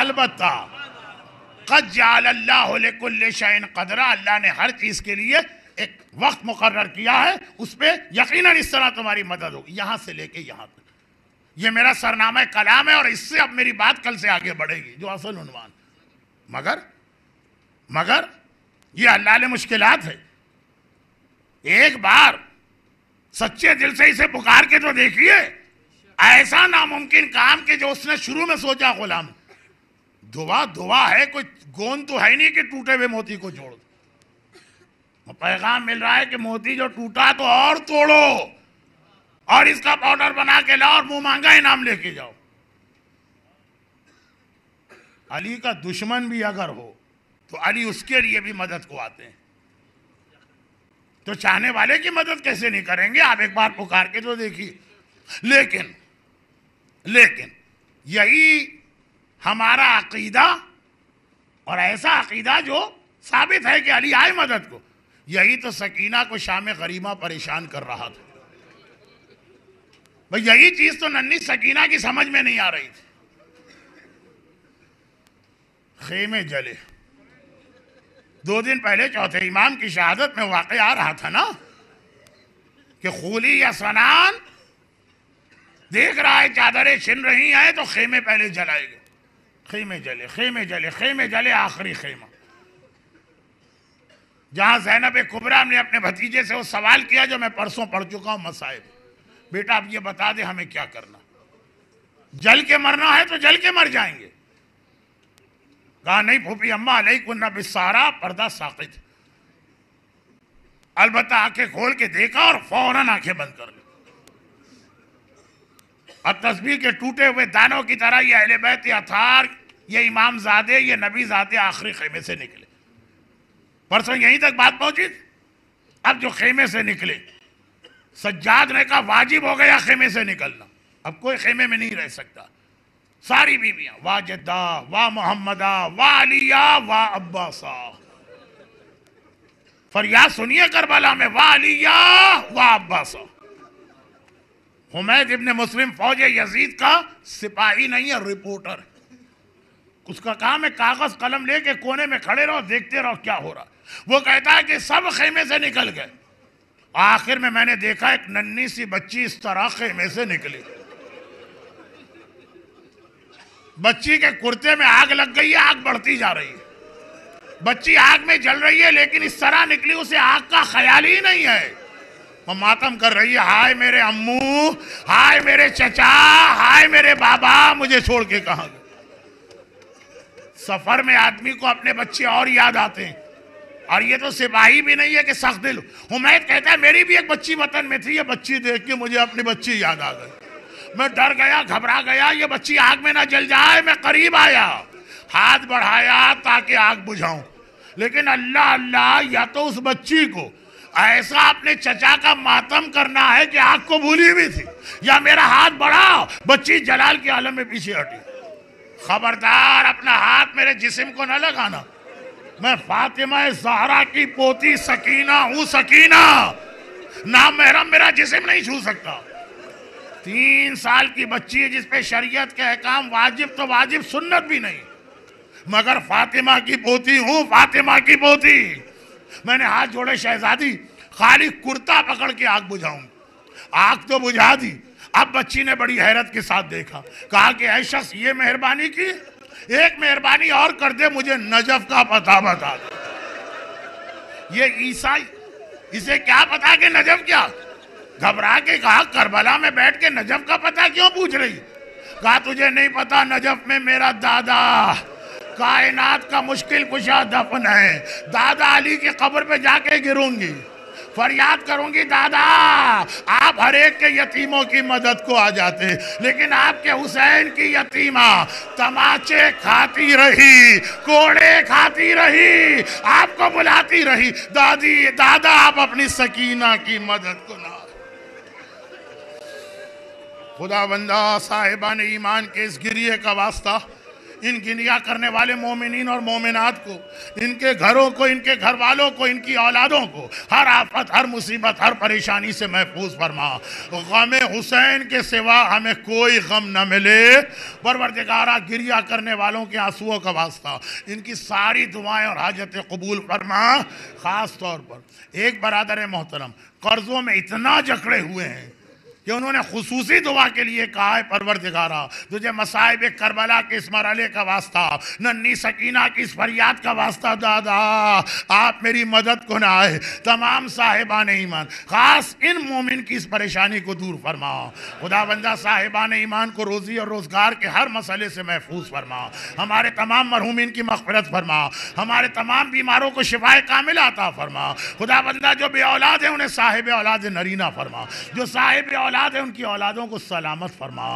البتہ قد جعل اللہ لکل شیء قدرا، اللہ نے ہر چیز کے لیے ایک وقت مقرر کیا ہے، اس پہ یقیناً اس طرح تمہاری مدد ہوگی. یہاں سے لے کے یہاں تک یہ میرا سرنامہ کلام ہے، اور اس سے اب میری بات کل سے آگے بڑھے گی جو اصل عنوان. مگر یہ اللہ نے مشکلات ہے. ایک بار سچے دل سے اسے پکار کے تو دیکھیے، ایسا ناممکن کام کہ جو اس نے شروع میں سوچا غلام، دعا ہے، کوئی گوند تو ہے نہیں کہ ٹوٹے ہوئے موتی کو جوڑ دو. پیغام مل رہا ہے کہ موتی جو ٹوٹا تو اور توڑو، اور اس کا پاؤڈر بنا کے لاؤ اور منہ مانگا انعام لے کے جاؤ. علی کا دشمن بھی اگر ہو تو علی اس کے لیے بھی مدد کو آتے ہیں. تو چاہنے والے کی مدد کیسے نہیں کریں گے؟ آپ ایک بار پکار کے تو دیکھیے. لیکن یہی ہمارا عقیدہ، اور ایسا عقیدہ جو ثابت ہے کہ علی آئے مدد کو، یہی تو سکینہ کو شام غریمہ پریشان کر رہا تھا. بھئی یہی چیز تو ننھی سکینہ کی سمجھ میں نہیں آ رہی تھی. خیمے جلے. 2 دن پہلے چوتھے امام کی شہادت میں واقع آ رہا تھا نا کہ خولی یا سنان دیکھ رہا ہے چادریں چھن رہی ہیں تو خیمے پہلے جلائے گے. خیمے جلے آخری خیمہ. جہاں زینب کبریٰ نے اپنے بھتیجے سے وہ سوال کیا جو میں پرسوں پڑھ چکا ہوں، مصائب، بیٹا اب یہ بتا دے ہمیں کیا کرنا، جل کے مرنا ہے تو جل کے مر جائیں گے. کہا نہیں پھوپھی اماں علیکن بالسارا، پردہ ساقط. البتہ آنکھیں کھول کے دیکھا اور فوراً آنکھیں بند کر لی. اور تسبیح کے ٹوٹے ہوئے دانوں کی طرح یہ اہل بیت اطہار، یہ امام زادے، یہ نبی زادے آخری خیمے سے نکلے. پرسوں یہیں تک بات پہنچی. اب جو خیمے سے نکلے، سجاد نے کہا واجب ہو گیا خیمے سے نکلنا، اب کوئی خیمے میں نہیں رہ سکتا. ساری بیویاں واہ جدہ واہ محمدہ واہ علیہ واہ عباسہ، فریاد سنیے کربلا میں، واہ علیہ واہ عباسہ. حمید ابن مسلم فوج یزید کا سپاہی نہیں ہے، رپورٹر. اس کا کام ہے کاغذ قلم لے کے کونے میں کھڑے رہو، دیکھتے رہو کیا ہو رہا. وہ کہتا ہے کہ سب خیمے سے نکل گئے، آخر میں نے دیکھا ایک ننھی سی بچی اس طرح خیمے سے نکلی. بچی کے کرتے میں آگ لگ گئی ہے، آگ بڑھتی جا رہی ہے، بچی آگ میں جل رہی ہے، لیکن اس طرح نکلی اسے آگ کا خیال ہی نہیں ہے. وہ ماتم کر رہی ہے، ہائے میرے امو، ہائے میرے چچا، ہائے میرے بابا، مجھے چھوڑ کے کہاں گئے. سفر میں آدمی کو اپنے بچے اور یاد آتے ہیں، اور یہ تو سپاہی بھی نہیں ہے کہ سخت دل. حمید کہتا ہے میری بھی ایک بچی وطن میں تھی، یہ بچی دیکھ کے مجھے اپنی بچی یاد آ گئی. میں ڈر گیا، گھبرا گیا، یہ بچی آگ میں نہ جل جائے. میں قریب آیا، ہاتھ بڑھایا تاکہ آگ بجھاؤں، لیکن اللہ یا تو اس بچی کو ایسا اپنے چچا کا ماتم کرنا ہے کہ آگ کو بھولی ہوئی تھی، یا میرا ہاتھ بڑھا بچی جلال کے عالم میں پیچھے ہٹی. خبردار اپنا ہاتھ میرے جسم کو نہ لگانا، میں فاطمہ زہرا کی پوتی سکینہ ہوں. سکینہ نام محرم میرا جسم نہیں چھو سکتا. 3 سال کی بچی ہے جس پہ شریعت کے احکام واجب تو واجب، سنت بھی نہیں، مگر فاطمہ کی پوتی ہوں، فاطمہ کی پوتی. میں نے ہاتھ جوڑے، شہزادی خالی کرتا پکڑ کے آگ بجھاؤں. آگ تو بجھا دی. اب بچی نے بڑی حیرت کے ساتھ دیکھا، کہا کہ اے شخص یہ مہربانی کی، ایک مہربانی اور کر دے، مجھے نجف کا پتہ بتا دے. یہ عیسائی، اسے کیا پتا کہ نجف کیا؟ گھبرا کے کہا کربلا میں بیٹھ کے نجف کا پتہ کیوں پوچھ رہی؟ کہا تجھے نہیں پتا نجف میں میرا دادا کائنات کا مشکل کشا دفن ہے، دادا علی کی قبر پہ جا کے گروں گی، فریاد کروں گی دادا آپ ہر ایک کے یتیموں کی مدد کو آ جاتے، لیکن آپ کے حسین کی یتیمہ تماچے کھاتی رہی، کوڑے کھاتی رہی، آپ کو بلاتی رہی، دادا آپ اپنی سکینہ کی مدد کو نہ۔ خدا بندہ صاحبان ایمان کے اس گریے کا واسطہ ان گریا کرنے والے مومنین اور مومنات کو، ان کے گھروں کو، ان کے گھر والوں کو، ان کی اولادوں کو ہر آفت، ہر مصیبت، ہر پریشانی سے محفوظ فرما۔ غم حسین کے سوا ہمیں کوئی غم نہ ملے۔ پروردگارہ گریا کرنے والوں کے آنسوؤں کا واسطہ ان کی ساری دعائیں اور حاجتیں قبول فرما۔ خاص طور پر ایک برادر محترم قرضوں میں اتنا جکڑے ہوئے ہیں کہ انہوں نے خصوصی دعا کے لیے کہا ہے پروردگارہ تجھے مصائب کربلا کے اس مرحلے کا واسطہ، ننھی سکینہ کی اس فریاد کا واسطہ دادا آپ میری مدد کو نہ آئے۔ تمام صاحبان ایمان خاص ان مومن کی اس پریشانی کو دور فرما۔ خدا بندہ صاحبان ایمان کو روزی اور روزگار کے ہر مسئلے سے محفوظ فرما۔ ہمارے تمام مرحومین کی مغفرت فرما، ہمارے تمام بیماروں کو شفائے کامل عطا فرما۔ خدا بندہ جو بے اولاد ہیں انہیں صاحب اولاد نرینہ فرما، جو صاحب اولاد ہیں ان کی اولادوں کو سلامت فرما۔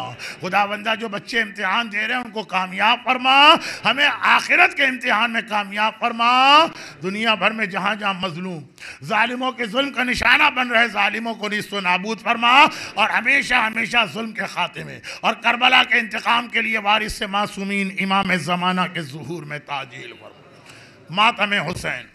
خدا بندہ جو بچے امتحان دے رہے ہیں ان کو کامیاب فرما، ہمیں آخرت کے امتحان میں کامیاب فرما۔ دنیا بھر میں جہاں جہاں مظلوم ظالموں کے ظلم کا نشانہ بن رہے ظالموں کو نیست و نابود فرما، اور ہمیشہ ہمیشہ ظلم کے خاتمے اور کربلا کے انتقام کے لیے وارث معصومین امام زمانہ کے ظہور میں تعجیل فرما۔ ماتم حسین